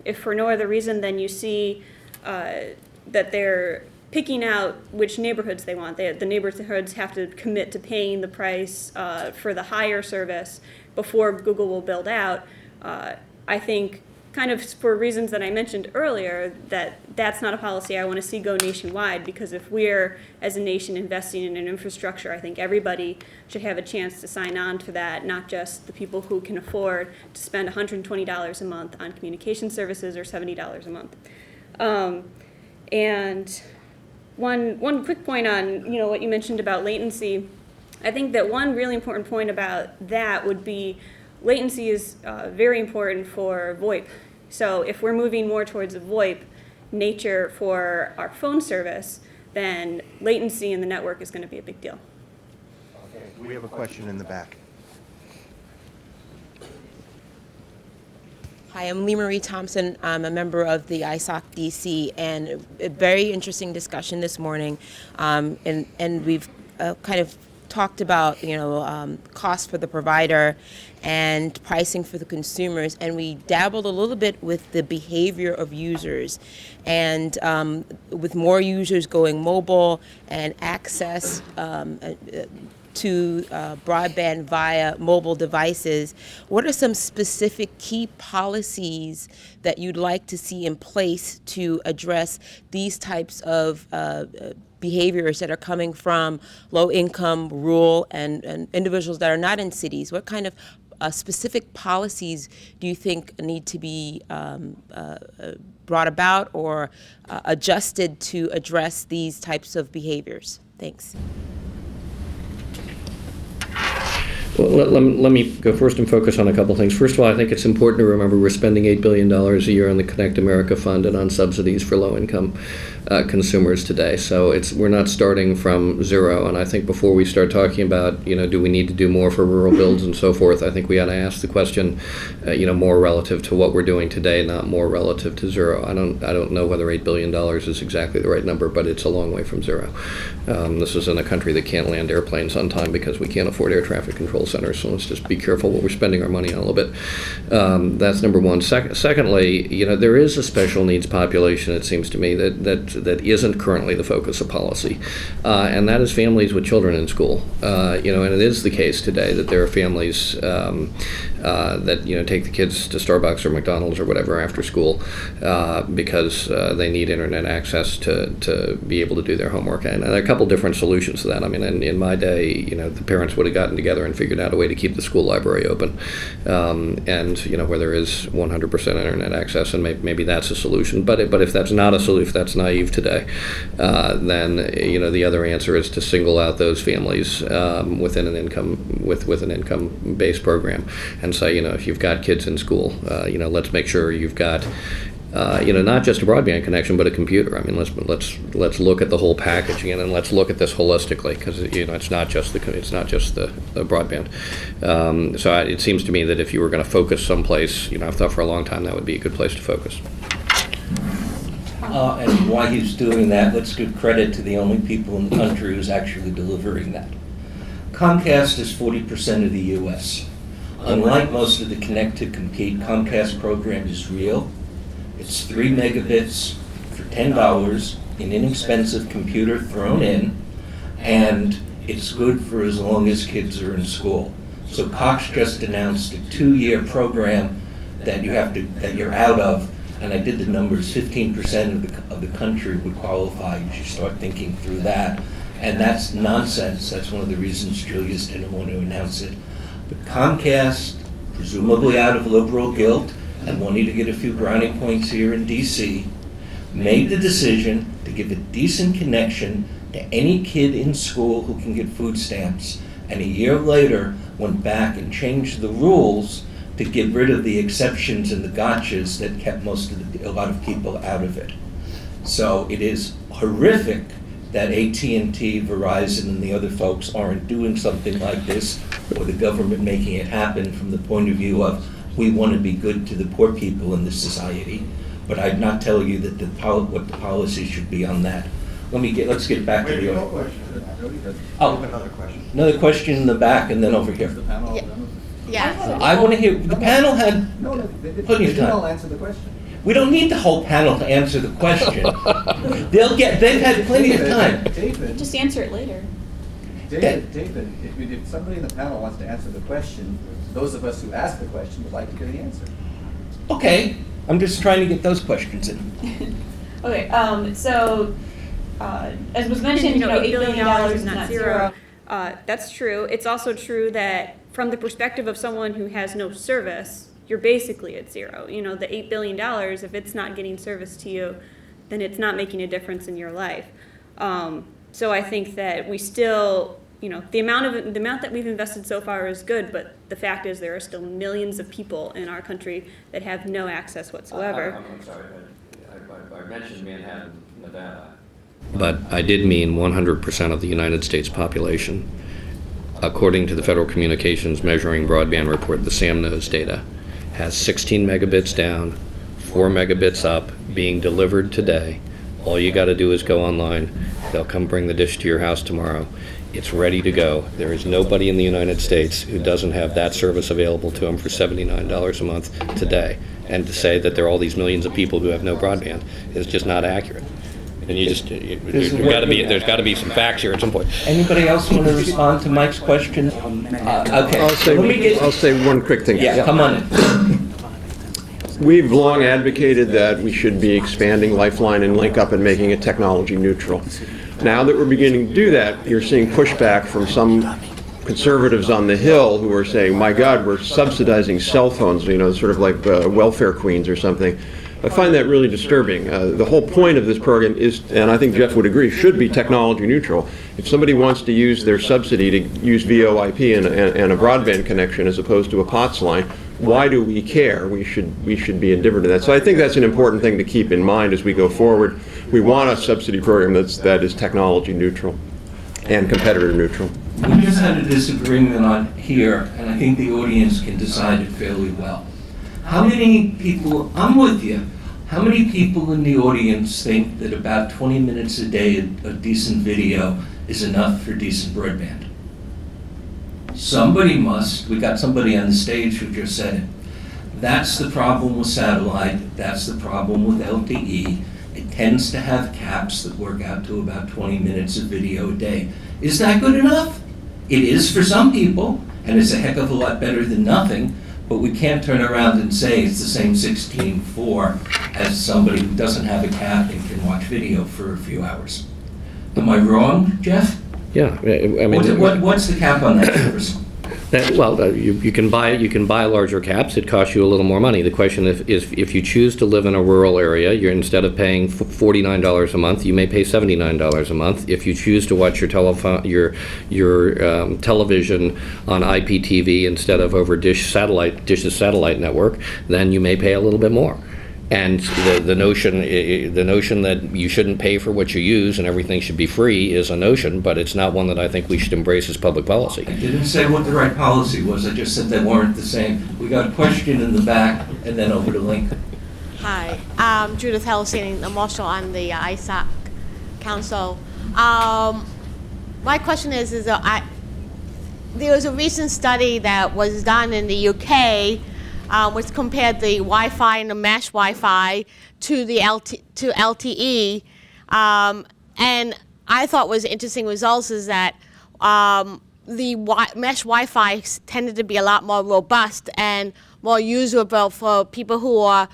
if for no other reason than you see that they're picking out which neighborhoods they want. The neighborhoods have to commit to paying the price for the higher service before Google will build out. I think, kind of for reasons that I mentioned earlier, that's not a policy I want to see go nationwide, because if we're, as a nation, investing in an infrastructure, I think everybody should have a chance to sign on to that, not just the people who can afford to spend $120 a month on communication services or $70 a month. And one quick point on what you mentioned about latency. I think that one really important point about that would be latency is very important for VoIP. So if we're moving more towards a VoIP nature for our phone service, then latency in the network is going to be a big deal. Okay, we have a question in the back. Hi, I'm Lee Marie Thompson. I'm a member of the ISOC-DC, and a very interesting discussion this morning. And we've kind of talked about cost for the provider and pricing for the consumers, and we dabbled a little bit with the behavior of users, and with more users going mobile and access to broadband via mobile devices, what are some specific key policies that you'd like to see in place to address these types of behaviors that are coming from low-income, rural, and individuals that are not in cities? What kind of specific policies do you think need to be brought about or adjusted to address these types of behaviors? Thanks. Well, let me go first and focus on a couple things. First of all, I think it's important to remember we're spending $8 billion a year on the Connect America Fund and on subsidies for low-income consumers today. So we're not starting from zero. And I think before we start talking about, do we need to do more for rural builds and so forth, I think we ought to ask the question, more relative to what we're doing today, not more relative to zero. I don't know whether $8 billion is exactly the right number, but it's a long way from zero. This is in a country that can't land airplanes on time because we can't afford air traffic control centers. So let's just be careful what we're spending our money on a little bit. That's number one. Secondly, there is a special needs population, it seems to me, that isn't currently the focus of policy, and that is families with children in school. And it is the case today that there are families that take the kids to Starbucks or McDonald's or whatever after school because they need internet access to be able to do their homework. And there are a couple different solutions to that. I mean, in my day, the parents would have gotten together and figured out a way to keep the school library open, and where there is 100% internet access, and maybe that's a solution. But if that's not a solution, if that's naive today, then the other answer is to single out those families within an income-based program, and say, if you've got kids in school, let's make sure you've got not just a broadband connection, but a computer. I mean, let's look at the whole package again, and let's look at this holistically, because it's not just the broadband. So it seems to me that if you were going to focus someplace, I've thought for a long time that would be a good place to focus. And while he's doing that, let's give credit to the only people in the country who's actually delivering that. Comcast is 40% of the US. Unlike most of the Connect to Compete, Comcast program is real. It's 3 megabits for $10, an inexpensive computer thrown in, and it's good for as long as kids are in school. So Cox just announced a 2-year program that you're out of, and I did the numbers, 15% of the country would qualify. You should start thinking through that. And that's nonsense. That's one of the reasons Julius didn't want to announce it. But Comcast, presumably out of liberal guilt and wanting to get a few brownie points here in DC, made the decision to give a decent connection to any kid in school who can get food stamps. And a year later, went back and changed the rules to get rid of the exceptions and the gotchas that kept a lot of people out of it. So it is horrific that AT&T, Verizon, and the other folks aren't doing something like this, or the government making it happen from the point of view of, we want to be good to the poor people in this society. But I'd not tell you that what the policy should be on that. Let's get back to the other question. Another question. Another question in the back, and then over here. The panel Yeah. done with it? Yeah. I want to hear, the panel had No, plenty of they did all time. answer the question. We don't need the whole panel to answer the question. They've had plenty of time. David, Just answer it later. David, if somebody in the panel wants to answer the question, those of us who ask the question would like to hear the answer. Okay, I'm just trying to get those questions in. Okay, so, as was mentioned, $8 billion is not zero. That's true. It's also true that from the perspective of someone who has no service, you're basically at zero. The $8 billion, if it's not getting service to you, then it's not making a difference in your life. So I think that we still, the amount that we've invested so far is good, but the fact is there are still millions of people in our country that have no access whatsoever. I'm sorry, I mentioned Manhattan, Nevada. But I did mean 100% of the United States population. According to the Federal Communications Measuring Broadband Report, the SAMNOS data has 16 megabits down, 4 megabits up, being delivered today. All you got to do is go online. They'll come bring the dish to your house tomorrow. It's ready to go. There is nobody in the United States who doesn't have that service available to them for $79 a month today. And to say that there are all these millions of people who have no broadband is just not accurate. And there's got to be some facts here at some point. Anybody else want to respond to Mike's question? Okay. I'll say one quick thing. Yeah, come on in. We've long advocated that we should be expanding Lifeline and Link Up and making it technology neutral. Now that we're beginning to do that, you're seeing pushback from some conservatives on the Hill who are saying, my God, we're subsidizing cell phones, sort of like welfare queens or something. I find that really disturbing. The whole point of this program is, and I think Jeff would agree, should be technology neutral. If somebody wants to use their subsidy to use VoIP and a broadband connection as opposed to a POTS line, why do we care? We should be indifferent to that. So I think that's an important thing to keep in mind as we go forward. We want a subsidy program that is technology neutral and competitor neutral. We just had a disagreement on here, and I think the audience can decide it fairly well. How many people, I'm with you, how many people in the audience think that about 20 minutes a day of decent video is enough for decent broadband? Somebody must. We got somebody on the stage who just said it. That's the problem with satellite. That's the problem with LTE. It tends to have caps that work out to about 20 minutes of video a day. Is that good enough? It is for some people, and it's a heck of a lot better than nothing, but we can't turn around and say it's the same 16:4 as somebody who doesn't have a cap and can watch video for a few hours. Am I wrong, Jeff? Yeah, I mean, What's the cap on that service? You can buy larger caps. It costs you a little more money. The question is if you choose to live in a rural area, you're instead of paying $49 a month, you may pay $79 a month. If you choose to watch your television on IPTV instead of over Dish's satellite network, then you may pay a little bit more. And the notion that you shouldn't pay for what you use and everything should be free is a notion, but it's not one that I think we should embrace as public policy. I didn't say what the right policy was. I just said they weren't the same. We got a question in the back, and then over to Link. Hi, I'm Judith Hellstein. I'm also on the ISOC Council. My question is there was a recent study that was done in the UK, which compared the Wi-Fi and the mesh Wi-Fi to the LTE, and I thought was interesting results is that the mesh Wi-Fi tended to be a lot more robust and more usable for people who are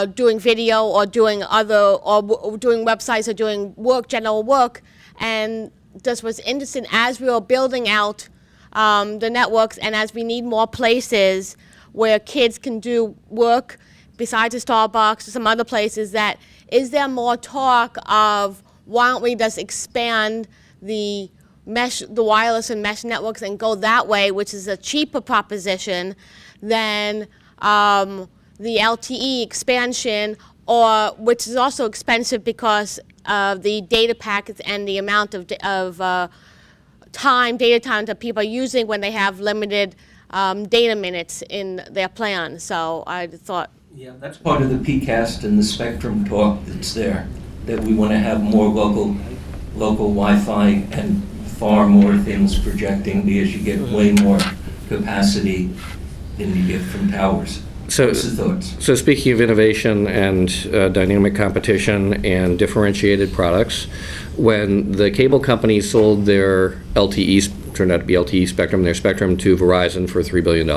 doing video or doing doing websites or doing work, general work. And this was interesting as we were building out the networks, and as we need more places where kids can do work besides a Starbucks or some other places, that is there more talk of why don't we just expand the wireless and mesh networks and go that way, which is a cheaper proposition than the LTE expansion, or which is also expensive because of the data packets and the amount of data time that people are using when they have limited data minutes in their plan. So I thought. Yeah, that's part of the PCAST and the spectrum talk that's there, that we want to have more local Wi-Fi and far more things projecting, because you get way more capacity than you get from towers. So, What's the thoughts? So speaking of innovation and dynamic competition and differentiated products, when the cable companies sold their turned out to be LTE spectrum, their spectrum to Verizon for $3 billion,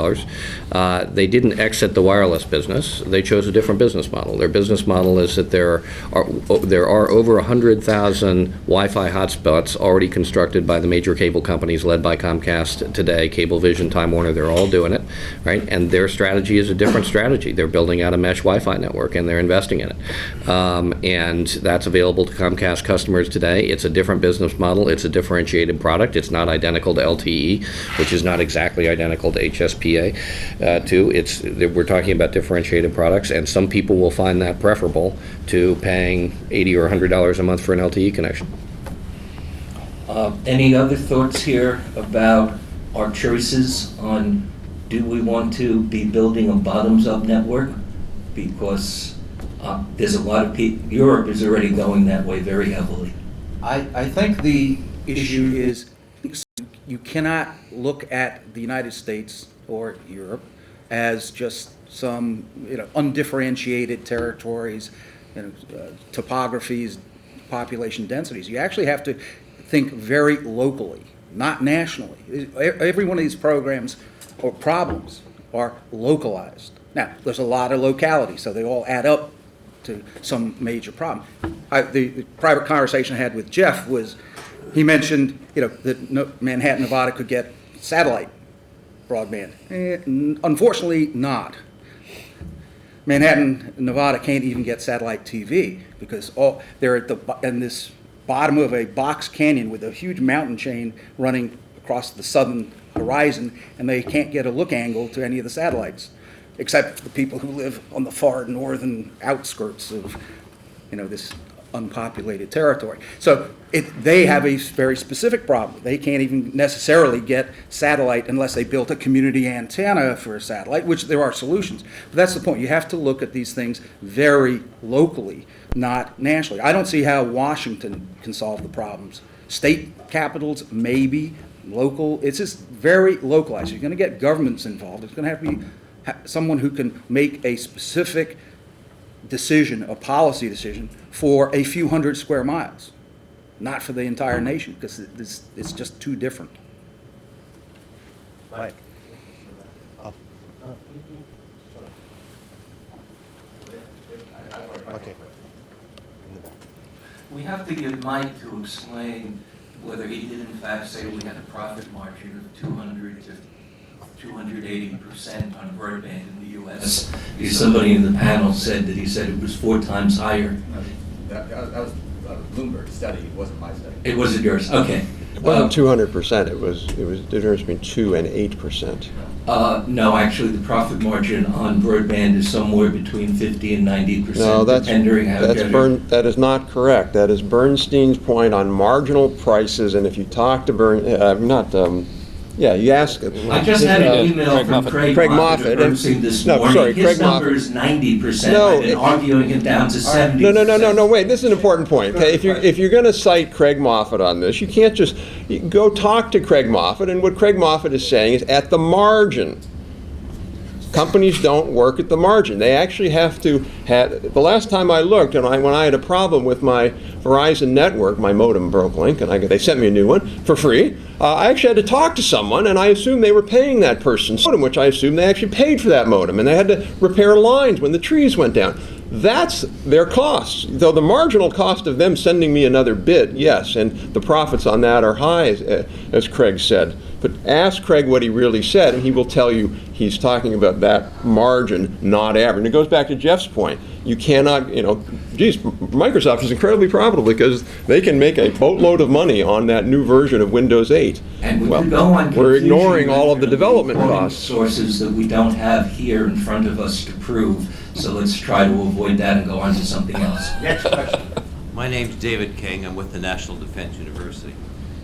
they didn't exit the wireless business. They chose a different business model. Their business model is that there are over 100,000 Wi-Fi hotspots already constructed by the major cable companies led by Comcast today, Cablevision, Time Warner, they're all doing it, right? And their strategy is a different strategy. They're building out a mesh Wi-Fi network and they're investing in it. And that's available to Comcast customers today. It's a different business model. It's a differentiated product. It's not identical to LTE, which is not exactly identical to HSPA2. We're talking about differentiated products, and some people will find that preferable to paying $80 or $100 a month for an LTE connection. Any other thoughts here about our choices on, do we want to be building a bottoms-up network? Because there's a lot of people, Europe is already going that way very heavily. I think the issue is you cannot look at the United States or Europe as just some undifferentiated territories, topographies, population densities. You actually have to think very locally, not nationally. Every one of these programs or problems are localized. Now, there's a lot of localities, so they all add up to some major problem. The private conversation I had with Jeff was, he mentioned, that Manhattan, Nevada could get satellite broadband. Unfortunately, not. Manhattan, Nevada can't even get satellite TV because they're in this bottom of a box canyon with a huge mountain chain running across the southern horizon, and they can't get a look angle to any of the satellites, except the people who live on the far northern outskirts of, this unpopulated territory. So they have a very specific problem. They can't even necessarily get satellite unless they built a community antenna for a satellite, which there are solutions. But that's the point. You have to look at these things very locally, not nationally. I don't see how Washington can solve the problems. State capitals, maybe. Local, it's just very localized. You're going to get governments involved. It's going to have to be someone who can make a specific decision, a policy decision, for a few hundred square miles, not for the entire nation, because it's just too different. Right. Okay. We have to get Mike to explain whether he did in fact say we had a profit margin of 200 to 280% on broadband in the U.S. Somebody in the panel said that he said it was 4 times higher. That was Bloomberg's study. It wasn't my study. It wasn't yours. Okay. It wasn't 200%. It was the difference between 2 and 8%. No, actually, the profit margin on broadband is somewhere between 50 and 90%. No, that is not correct. That is Bernstein's point on marginal prices. And if you talk to Yeah, you ask. I just had an email from Craig Moffett announcing this morning. His number is 90%. I've been arguing it down to 70%. No, wait, this is an important point. Okay? If you're going to cite Craig Moffett on this, you can't just go talk to Craig Moffett, and what Craig Moffett is saying is at the margin. Companies don't work at the margin. They actually have to have, the last time I looked, and when I had a problem with my Verizon network, my modem broke link, and they sent me a new one for free. I actually had to talk to someone, and I assumed they were paying that person's modem, which I assumed they actually paid for that modem, and they had to repair lines when the trees went down. That's their costs. Though the marginal cost of them sending me another bit, yes, and the profits on that are high, as Craig said. But ask Craig what he really said, and he will tell you he's talking about that margin, not average. And it goes back to Jeff's point. You cannot, Microsoft is incredibly profitable because they can make a boatload of money on that new version of Windows 8. And we're ignoring all of the development costs. Sources that we don't have here in front of us to prove. So let's try to avoid that and go on to something else. Next question. My name's David King. I'm with the National Defense University.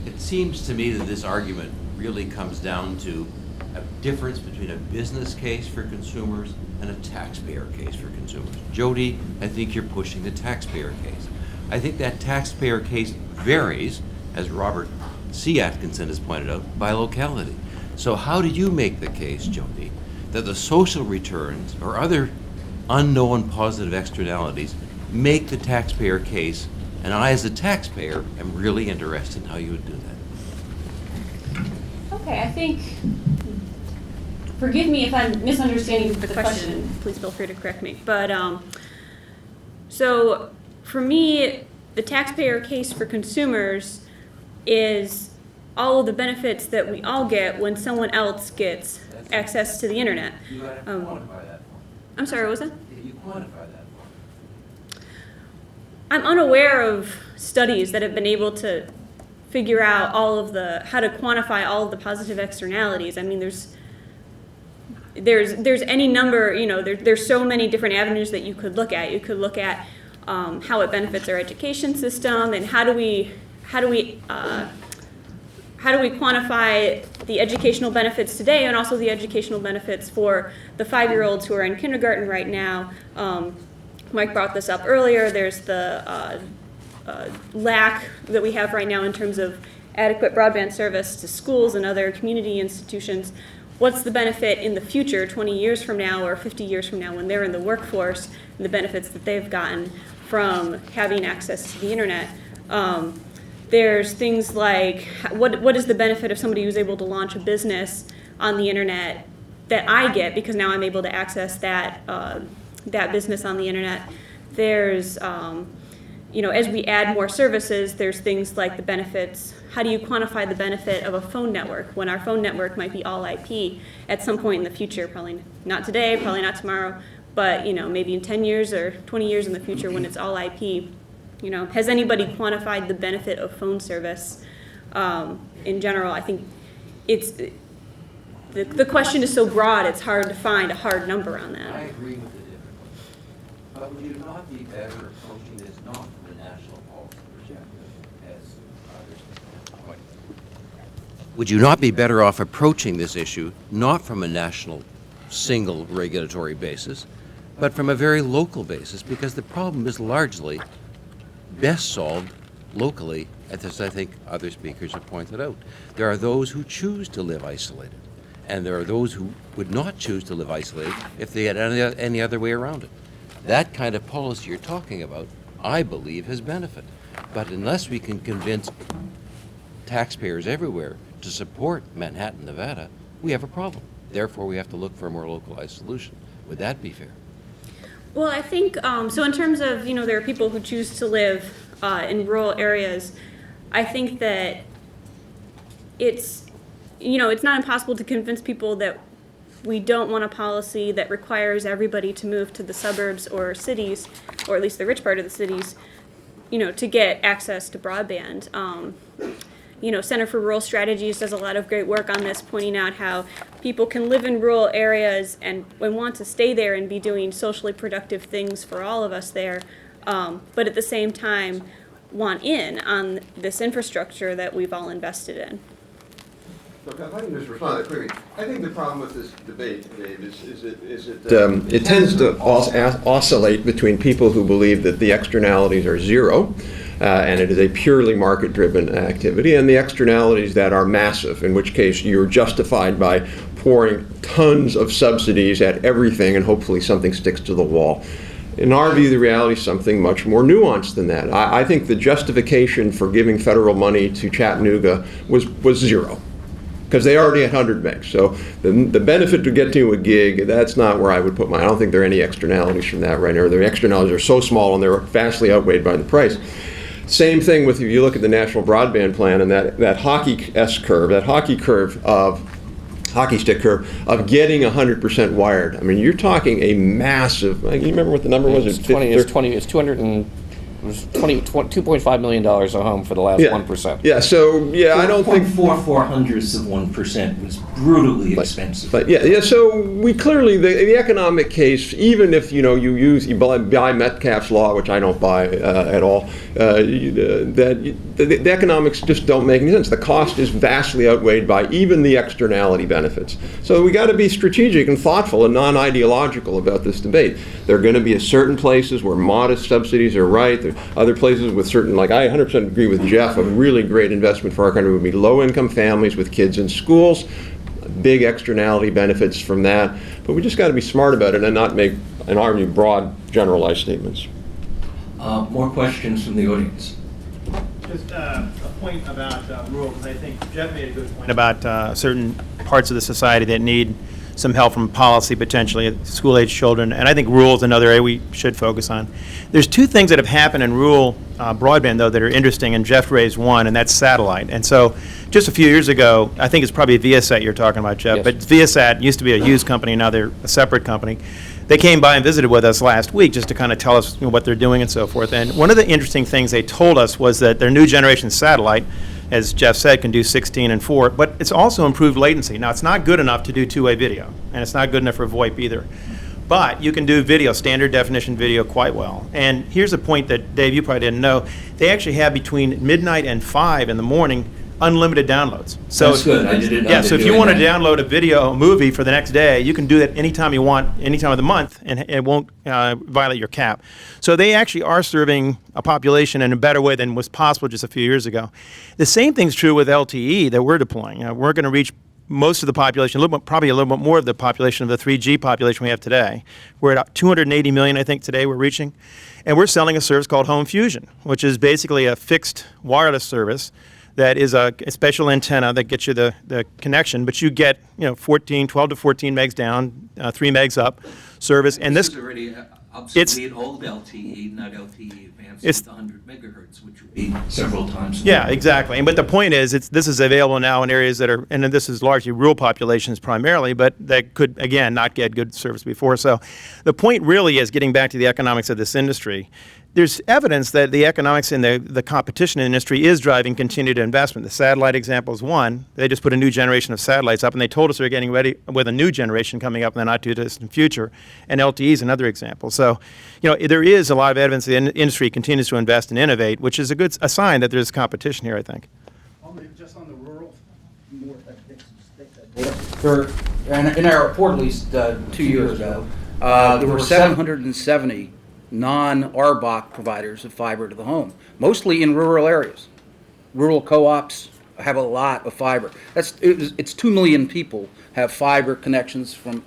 It seems to me that this argument really comes down to a difference between a business case for consumers and a taxpayer case for consumers. Jody, I think you're pushing the taxpayer case. I think that taxpayer case varies, as Robert C. Atkinson has pointed out, by locality. So how do you make the case, Jody, that the social returns or other unknown positive externalities make the taxpayer case? And I, as a taxpayer, am really interested in how you would do that. Okay, I think, forgive me if I'm misunderstanding the question, please feel free to correct me. But, so for me, the taxpayer case for consumers is all of the benefits that we all get when someone else gets access to the internet. You have to quantify that. I'm sorry, what was that? You quantify that. I'm unaware of studies that have been able to figure out how to quantify all of the positive externalities. I mean, there's any number, there's so many different avenues that you could look at. You could look at how it benefits our education system, and how do we quantify the educational benefits today, and also the educational benefits for the 5-year-olds who are in kindergarten right now. Mike brought this up earlier. There's the lack that we have right now in terms of adequate broadband service to schools and other community institutions. What's the benefit in the future, 20 years from now or 50 years from now, when they're in the workforce, and the benefits that they've gotten from having access to the internet? There's things like, what is the benefit of somebody who's able to launch a business on the internet that I get, because now I'm able to access that business on the internet? There's as we add more services, there's things like the benefits. How do you quantify the benefit of a phone network when our phone network might be all IP at some point in the future? Probably not today, probably not tomorrow, but maybe in 10 years or 20 years in the future when it's all IP. Has anybody quantified the benefit of phone service in general? I think the question is so broad, it's hard to find a hard number on that. I agree with the difficulty. But would you not be better approaching this not from a national policy perspective, as others point? Would you not be better off approaching this issue not from a national single regulatory basis, but from a very local basis? Because the problem is largely best solved locally, as I think other speakers have pointed out. There are those who choose to live isolated, and there are those who would not choose to live isolated if they had any other way around it. That kind of policy you're talking about, I believe, has benefit. But unless we can convince taxpayers everywhere to support Manhattan, Nevada, we have a problem. Therefore, we have to look for a more localized solution. Would that be fair? Well, I think, so in terms of, there are people who choose to live in rural areas, I think that it's not impossible to convince people that we don't want a policy that requires everybody to move to the suburbs or cities, or at least the rich part of the cities, to get access to broadband. Center for Rural Strategies does a lot of great work on this, pointing out how people can live in rural areas and want to stay there and be doing socially productive things for all of us there, but at the same time want in on this infrastructure that we've all invested in. Look, if I can just respond to that quickly. I think the problem with this debate, Dave, is it tends to oscillate between people who believe that the externalities are zero, and it is a purely market-driven activity, and the externalities that are massive, in which case you're justified by pouring tons of subsidies at everything and hopefully something sticks to the wall. In our view, the reality is something much more nuanced than that. I think the justification for giving federal money to Chattanooga was zero, because they already had 100 megs. So the benefit to get to a gig, that's not where I would put mine. I don't think there are any externalities from that right now. The externalities are so small and they're vastly outweighed by the price. Same thing with, if you look at the National Broadband Plan and that hockey curve, that hockey stick curve of getting 100% wired. I mean, you're talking a massive, you remember what the number was? It's 2.5 million a home for the last 1%. Yeah, so I don't think 4/400% was brutally expensive. But so we clearly the economic case, even if you buy Metcalfe's law, which I don't buy at all, the economics just don't make any sense. The cost is vastly outweighed by even the externality benefits. So we got to be strategic and thoughtful and non-ideological about this debate. There are going to be certain places where modest subsidies are right. There are other places with certain, like I 100% agree with Jeff, a really great investment for our country would be low-income families with kids in schools, big externality benefits from that. But we just got to be smart about it and not make, in our view, broad, generalized statements. More questions from the audience. Just a point about rural, because I think Jeff made a good point about certain parts of the society that need some help from policy, potentially, school-age children, and I think rural is another area we should focus on. There's two things that have happened in rural broadband, though, that are interesting, and Jeff raised one, and that's satellite. And so just a few years ago, I think it's probably Viasat you're talking about, Jeff, Yes. but Viasat used to be a used company, now they're a separate company. They came by and visited with us last week just to kind of tell us what they're doing and so forth. And one of the interesting things they told us was that their new generation satellite, as Jeff said, can do 16 and 4, but it's also improved latency. Now, it's not good enough to do two-way video, and it's not good enough for VoIP either. But you can do video, standard definition video, quite well. And here's a point that, Dave, you probably didn't know. They actually have between midnight and 5 in the morning unlimited downloads. So That's good. I didn't know yeah, they so if were you doing want to that. download a video, a movie for the next day, you can do that anytime you want, any time of the month, and it won't violate your cap. So they actually are serving a population in a better way than was possible just a few years ago. The same thing's true with LTE that we're deploying. We're going to reach most of the population, probably a little bit more of the population of the 3G population we have today. We're at 280 million, I think, today we're reaching. And we're selling a service called Home Fusion, which is basically a fixed wireless service that is a special antenna that gets you the connection, but you get 12 to 14 megs down, 3 megs up service. And this is already obsolete old LTE, not LTE advanced with 100 megahertz, which would be several times more. Yeah, exactly. But the point is, this is available now in areas that are, and this is largely rural populations primarily, but that could, again, not get good service before. So the point really is, getting back to the economics of this industry, there's evidence that the economics in the competition industry is driving continued investment. The satellite example is one. They just put a new generation of satellites up, and they told us they're getting ready with a new generation coming up in the not-too-distant future, and LTE is another example. So, there is a lot of evidence the industry continues to invest and innovate, which is a sign that there's competition here, I think. Just on the rural, in our report, at least 2 years ago, there were 770 non-RBOC providers of fiber to the home, mostly in rural areas. Rural co-ops have a lot of fiber. It's 2 million people have fiber connections from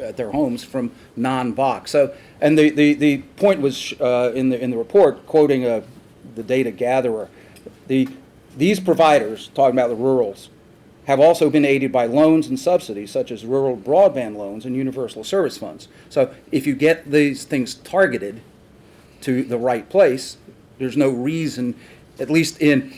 at their homes from non-BOC. So, and the point was in the report, quoting the data gatherer, these providers, talking about the rurals, have also been aided by loans and subsidies such as rural broadband loans and universal service funds. So if you get these things targeted to the right place, there's no reason, at least in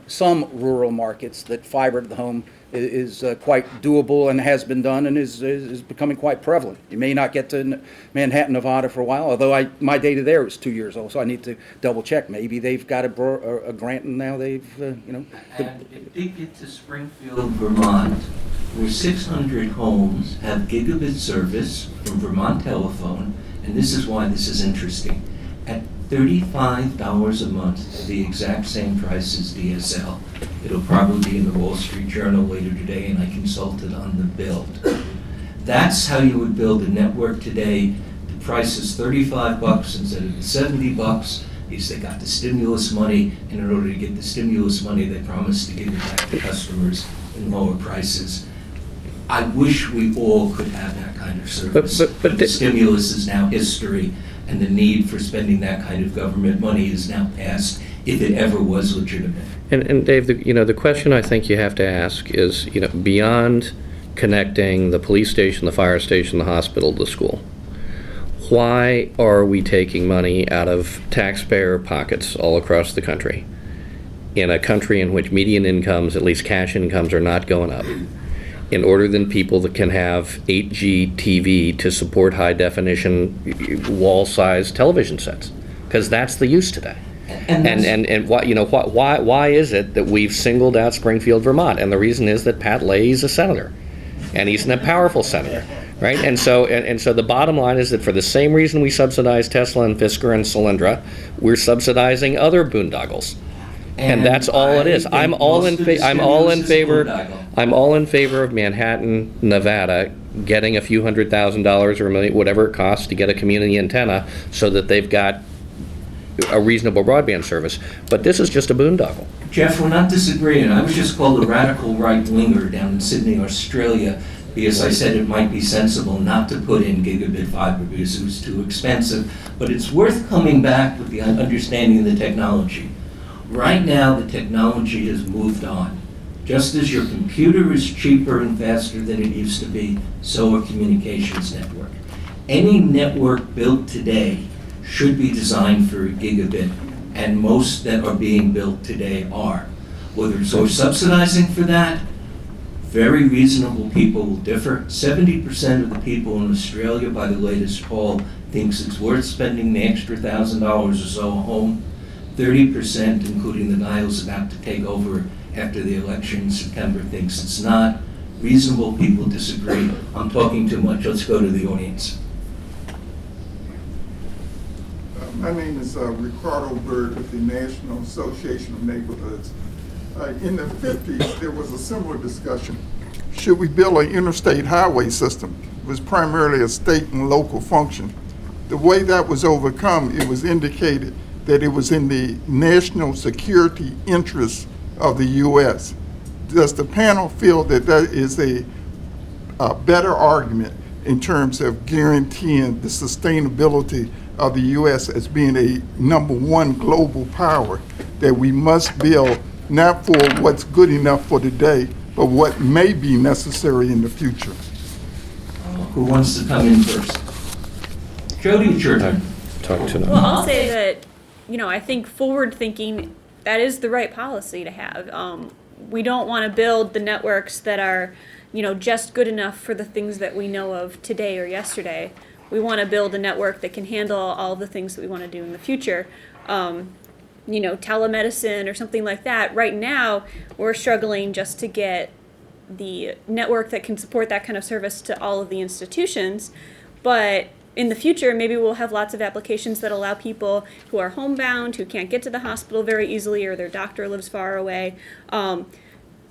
some rural markets, that fiber to the home is quite doable and has been done and is becoming quite prevalent. You may not get to Manhattan, Nevada for a while, although my data there is 2 years old, so I need to double check. Maybe they've got a grant and now they've, And if they get to Springfield, Vermont, where 600 homes have gigabit service from Vermont Telephone, and this is why this is interesting, at $35 a month, the exact same price as DSL. It'll probably be in the Wall Street Journal later today, and I consulted on the build. That's how you would build a network today. The price is $35 instead of the $70 because they got the stimulus money, and in order to get the stimulus money, they promised to give it back to customers in lower prices. I wish we all could have that kind of service. But the stimulus is now history, and the need for spending that kind of government money is now past, if it ever was legitimate. And Dave, the question I think you have to ask is, beyond connecting the police station, the fire station, the hospital, the school, why are we taking money out of taxpayer pockets all across the country, in a country in which median incomes, at least cash incomes, are not going up, in order that people that can have 8G TV to support high definition wall-sized television sets? Because that's the use today. And why is it that we've singled out Springfield, Vermont? And the reason is that Pat Leahy's a senator, and he's a powerful senator, right? And so the bottom line is that for the same reason we subsidize Tesla and Fisker and Solyndra, we're subsidizing other boondoggles, and that's all it is. I'm all in favor of Manhattan, Nevada, getting a few $100,000 or $1 million, whatever it costs, to get a community antenna so that they've got a reasonable broadband service. But this is just a boondoggle. Jeff, we're not disagreeing. I was just called a radical right-winger down in Sydney, Australia, because I said it might be sensible not to put in gigabit fiber because it was too expensive. But it's worth coming back with the understanding of the technology. Right now, the technology has moved on. Just as your computer is cheaper and faster than it used to be, so are communications network. Any network built today should be designed for a gigabit, and most that are being built today are. Whether it's subsidizing for that, very reasonable people will differ. 70% of the people in Australia, by the latest poll, thinks it's worth spending the extra $1,000 or so a home. 30%, including the guy who's about to take over after the election in September, thinks it's not. Reasonable people disagree. I'm talking too much. Let's go to the audience. My name is Ricardo Bird with the National Association of Neighborhoods. In the 50s, there was a similar discussion. Should we build an interstate highway system? It was primarily a state and local function. The way that was overcome, it was indicated that it was in the national security interests of the U.S. Does the panel feel that that is a better argument in terms of guaranteeing the sustainability of the U.S. as being a #1 global power, that we must build not for what's good enough for today, but what may be necessary in the future? Who wants to come in first? Jody, it's your turn. Well, I'll say that, I think forward thinking, that is the right policy to have. We don't want to build the networks that are, just good enough for the things that we know of today or yesterday. We want to build a network that can handle all the things that we want to do in the future. Telemedicine or something like that. Right now, we're struggling just to get the network that can support that kind of service to all of the institutions. But in the future, maybe we'll have lots of applications that allow people who are homebound, who can't get to the hospital very easily, or their doctor lives far away, to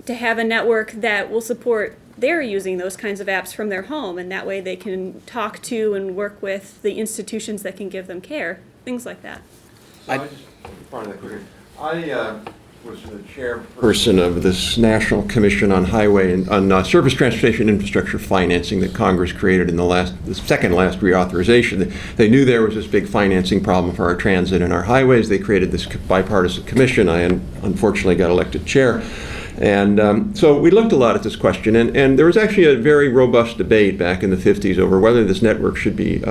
have a network that will support they're using those kinds of apps from their home, and that way they can talk to and work with the institutions that can give them care, things like that. I was the chairperson of this National Commission on Highway and on Surface Transportation Infrastructure Financing that Congress created in the second last reauthorization. They knew there was this big financing problem for our transit and our highways. They created this bipartisan commission. I unfortunately got elected chair. And so we looked a lot at this question, and there was actually a very robust debate back in the 50s over whether this network should be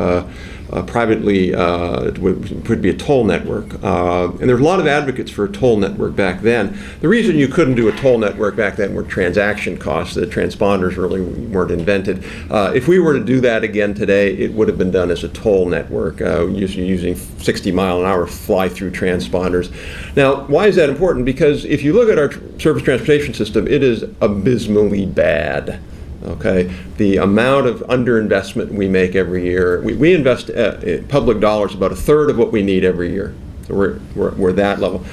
privately, would be a toll network. And there were a lot of advocates for a toll network back then. The reason you couldn't do a toll network back then were transaction costs. The transponders really weren't invented. If we were to do that again today, it would have been done as a toll network, using 60-mile-an-hour fly-through transponders. Now, why is that important? Because if you look at our surface transportation system, it is abysmally bad. Okay, the amount of underinvestment we make every year, we invest public dollars about a third of what we need every year. So we're that level.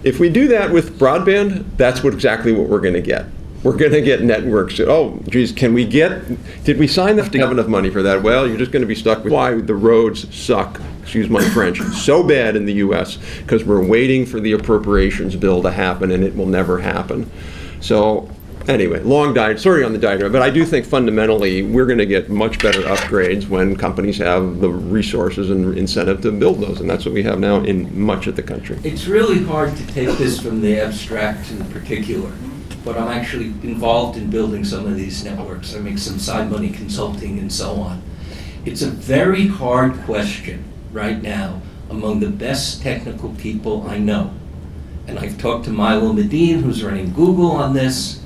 If we do that with broadband, that's exactly what we're going to get. We're going to get networks. Oh, geez, did we sign up to have enough money for that? Well, you're just going to be stuck with why the roads suck, excuse my French, so bad in the U.S. because we're waiting for the appropriations bill to happen, and it will never happen. So anyway, sorry on the diagram, but I do think fundamentally we're going to get much better upgrades when companies have the resources and incentive to build those, and that's what we have now in much of the country. It's really hard to take this from the abstract to the particular, but I'm actually involved in building some of these networks. I make some side money consulting and so on. It's a very hard question right now among the best technical people I know. And I've talked to Milo Medin, who's running Google on this,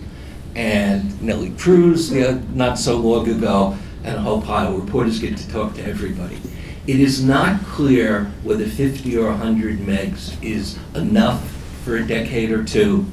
and Nellie Cruz not so long ago, and a whole pile. Reporters get to talk to everybody. It is not clear whether 50 or 100 megs is enough for a decade or two,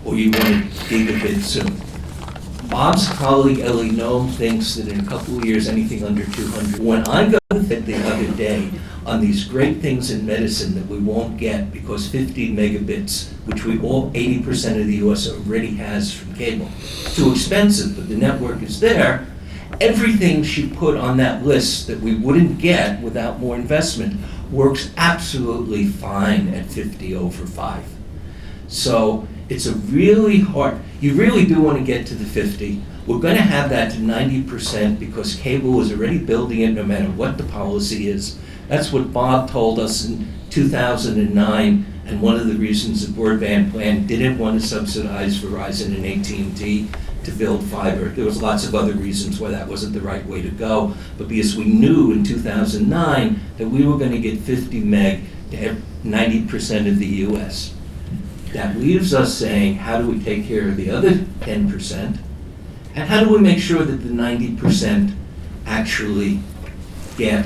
or you want a gigabit soon. Bob's colleague Ellie Noem thinks that in a couple of years, anything under 200. When I got it the other day on these great things in medicine that we won't get because 50 megabits, which 80% of the US already has from cable, too expensive, but the network is there. Everything she put on that list that we wouldn't get without more investment works absolutely fine at 50 over 5. So it's a really hard, you really do want to get to the 50. We're going to have that to 90% because cable is already building it no matter what the policy is. That's what Bob told us in 2009, and one of the reasons the broadband plan didn't want to subsidize Verizon and AT&T to build fiber. There was lots of other reasons why that wasn't the right way to go, but because we knew in 2009 that we were going to get 50 meg to 90% of the US. That leaves us saying, how do we take care of the other 10%? And how do we make sure that the 90% actually can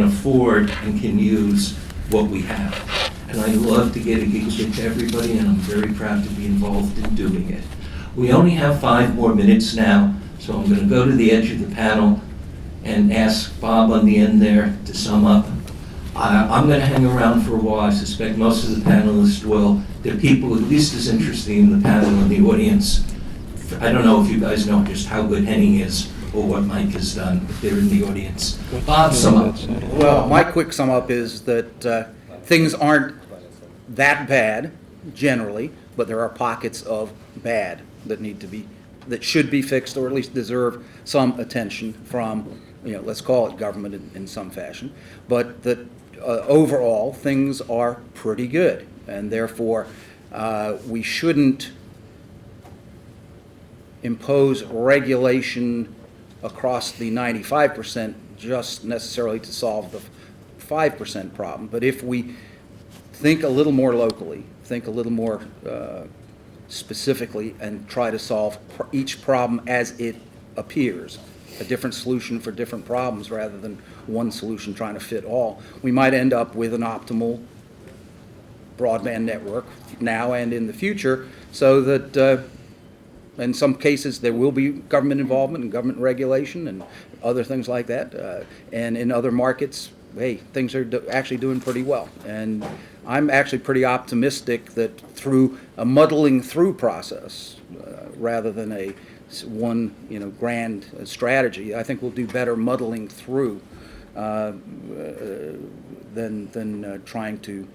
afford and can use what we have? And I'd love to get a gigabit to everybody, and I'm very proud to be involved in doing it. We only have 5 more minutes now, so I'm going to go to the edge of the panel and ask Bob on the end there to sum up. I'm going to hang around for a while. I suspect most of the panelists will. There are people at least as interesting in the panel and the audience. I don't know if you guys know just how good Henning is or what Mike has done, but they're in the audience. Bob, sum up. Well, my quick sum up is that things aren't that bad generally, but there are pockets of bad that should be fixed, or at least deserve some attention from, let's call it government in some fashion. But that overall things are pretty good, and therefore we shouldn't impose regulation across the 95% just necessarily to solve the 5% problem. But if we think a little more locally, think a little more specifically, and try to solve each problem as it appears, a different solution for different problems rather than one solution trying to fit all, we might end up with an optimal broadband network now and in the future, so that in some cases there will be government involvement and government regulation and other things like that. And in other markets, hey, things are actually doing pretty well. And I'm actually pretty optimistic that through a muddling through process, rather than a one grand strategy, I think we'll do better muddling through than trying to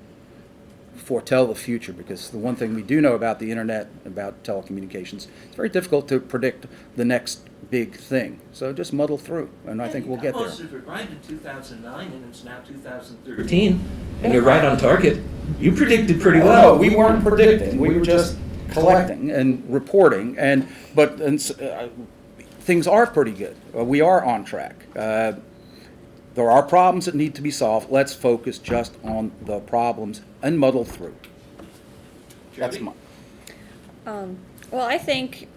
foretell the future, because the one thing we do know about the internet, about telecommunications, it's very difficult to predict the next big thing. So just muddle through, and I think we'll get there. You posted it right in 2009, and it's now 2013, and you're right on target. You predicted pretty well. No, we weren't predicting. We were just collecting and reporting, but things are pretty good. We are on track. There are problems that need to be solved. Let's focus just on the problems and muddle through. That's mine. Well, I think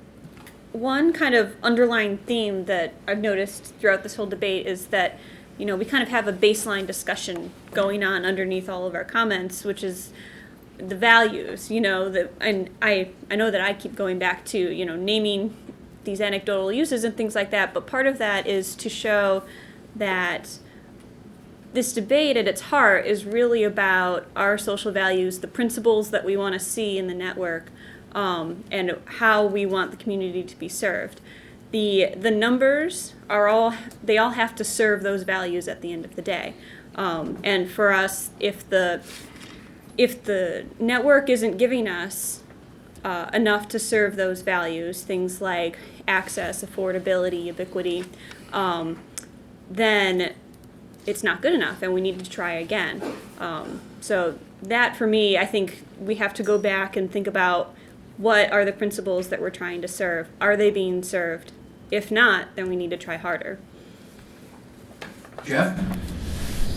one kind of underlying theme that I've noticed throughout this whole debate is that, we kind of have a baseline discussion going on underneath all of our comments, which is the values, and I know that I keep going back to, naming these anecdotal uses and things like that, but part of that is to show that this debate at its heart is really about our social values, the principles that we want to see in the network, and how we want the community to be served. The numbers they all have to serve those values at the end of the day. And for us, if the network isn't giving us enough to serve those values, things like access, affordability, ubiquity, then it's not good enough and we need to try again. So that, for me, I think we have to go back and think about what are the principles that we're trying to serve. Are they being served? If not, then we need to try harder. Jeff?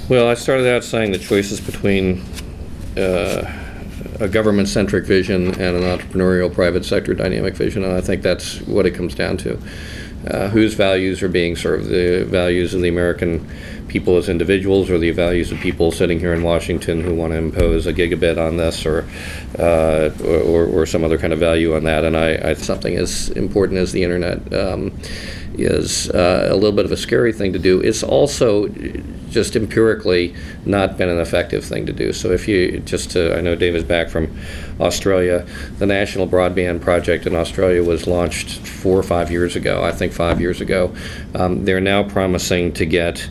Well, I started out saying the choice is between a government-centric vision and an entrepreneurial private sector dynamic vision, and I think that's what it comes down to. Whose values are being served? The values of the American people as individuals, or the values of people sitting here in Washington who want to impose a gigabit on this, or some other kind of value on that? And I something as important as the internet is a little bit of a scary thing to do. It's also just empirically not been an effective thing to do. So if you I know Dave is back from Australia. The National Broadband Project in Australia was launched 4 or 5 years ago, I think 5 years ago. They're now promising to get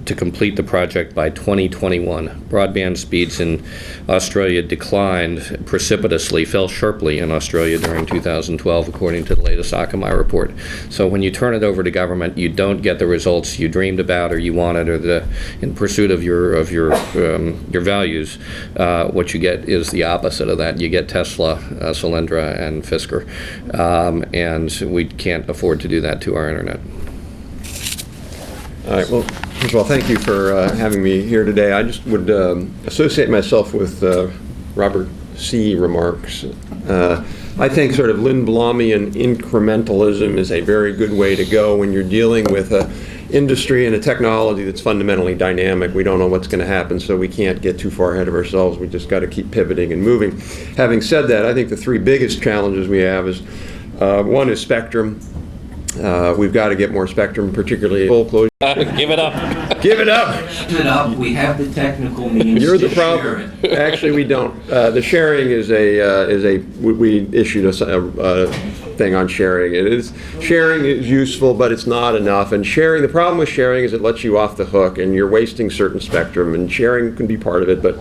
to complete the project by 2021. Broadband speeds in Australia declined precipitously, fell sharply in Australia during 2012, according to the latest Akamai report. So when you turn it over to government, you don't get the results you dreamed about or you wanted, or in pursuit of your values. What you get is the opposite of that. You get Tesla, Solyndra, and Fisker, and we can't afford to do that to our internet. All right, well, first of all, thank you for having me here today. I just would associate myself with Robert C. remarks. I think sort of Lindblomian incrementalism is a very good way to go when you're dealing with an industry and a technology that's fundamentally dynamic. We don't know what's going to happen, so we can't get too far ahead of ourselves. We just got to keep pivoting and moving. Having said that, I think the three biggest challenges we have is, one is spectrum. We've got to get more spectrum, particularly full closure. Give it up. Give it up. Give it up. We have the technical means You're to the problem. share it. Actually, we don't. The sharing is we issued a thing on sharing. Sharing is useful, but it's not enough. And the problem with sharing is it lets you off the hook, and you're wasting certain spectrum. And sharing can be part of it, but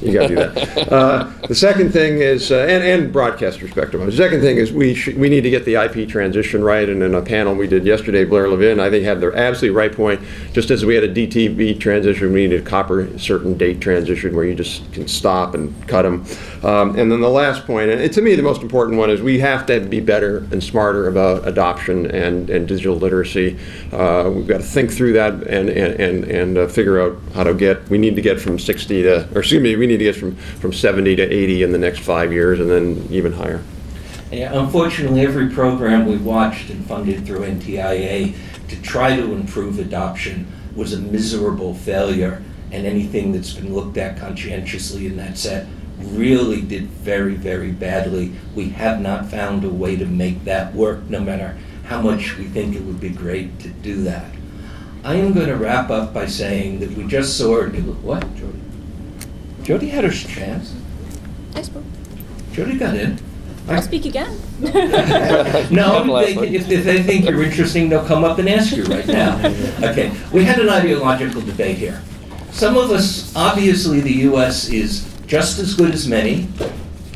you got to do that. The second thing is, and broadcaster spectrum. The second thing is we need to get the IP transition right. And in a panel we did yesterday, Blair Levin, I think, had the absolutely right point. Just as we had a DTV transition, we needed a copper certain date transition where you just can stop and cut them. And then the last point, and to me the most important one, is we have to be better and smarter about adoption and digital literacy. We've got to think through that and figure out how to get. We need to get from 60 to, or excuse me, we need to get from 70 to 80 in the next 5 years, and then even higher. Yeah, unfortunately, every program we watched and funded through NTIA to try to improve adoption was a miserable failure, and anything that's been looked at conscientiously in that set really did very, very badly. We have not found a way to make that work, no matter how much we think it would be great to do that. I am going to wrap up by saying that we just saw... What, Jody? Jody had her chance. I spoke. Jody got in. I'll speak again. No, if they think you're interesting, they'll come up and ask you right now. Okay, we had an ideological debate here. Some of us, obviously the U.S. is just as good as many,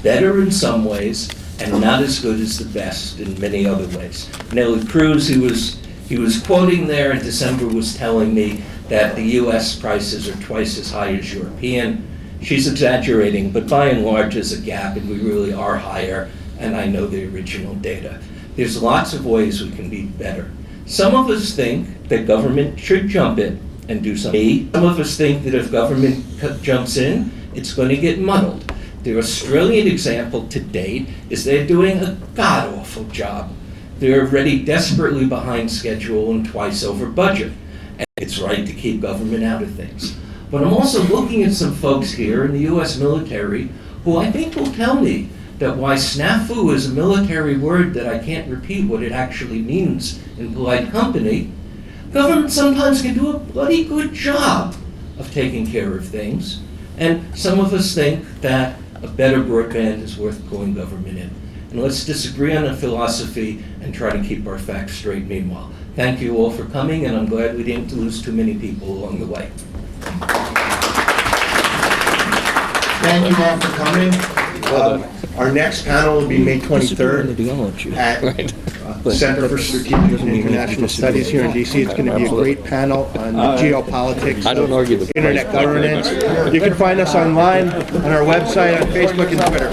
better in some ways, and not as good as the best in many other ways. Nellie Cruz, he was quoting there in December, was telling me that the U.S. prices are twice as high as European. She's exaggerating, but by and large there's a gap, and we really are higher, and I know the original data. There's lots of ways we can be better. Some of us think that government should jump in and do something. Some of us think that if government jumps in, it's going to get muddled. The Australian example to date is they're doing a god-awful job. They're already desperately behind schedule and twice over budget. And it's right to keep government out of things. But I'm also looking at some folks here in the U.S. military who I think will tell me that why snafu is a military word that I can't repeat what it actually means in polite company, Government sometimes can do a bloody good job of taking care of things, and some of us think that a better broadband is worth pulling government in. And let's disagree on the philosophy and try to keep our facts straight meanwhile. Thank you all for coming, and I'm glad we didn't lose too many people along the way. Thank you all for coming. Our next panel will be May 23rd at Center for Strategic and International Studies here in DC. It's going to be a great panel on geopolitics, internet governance. You can find us online on our website, on Facebook and Twitter.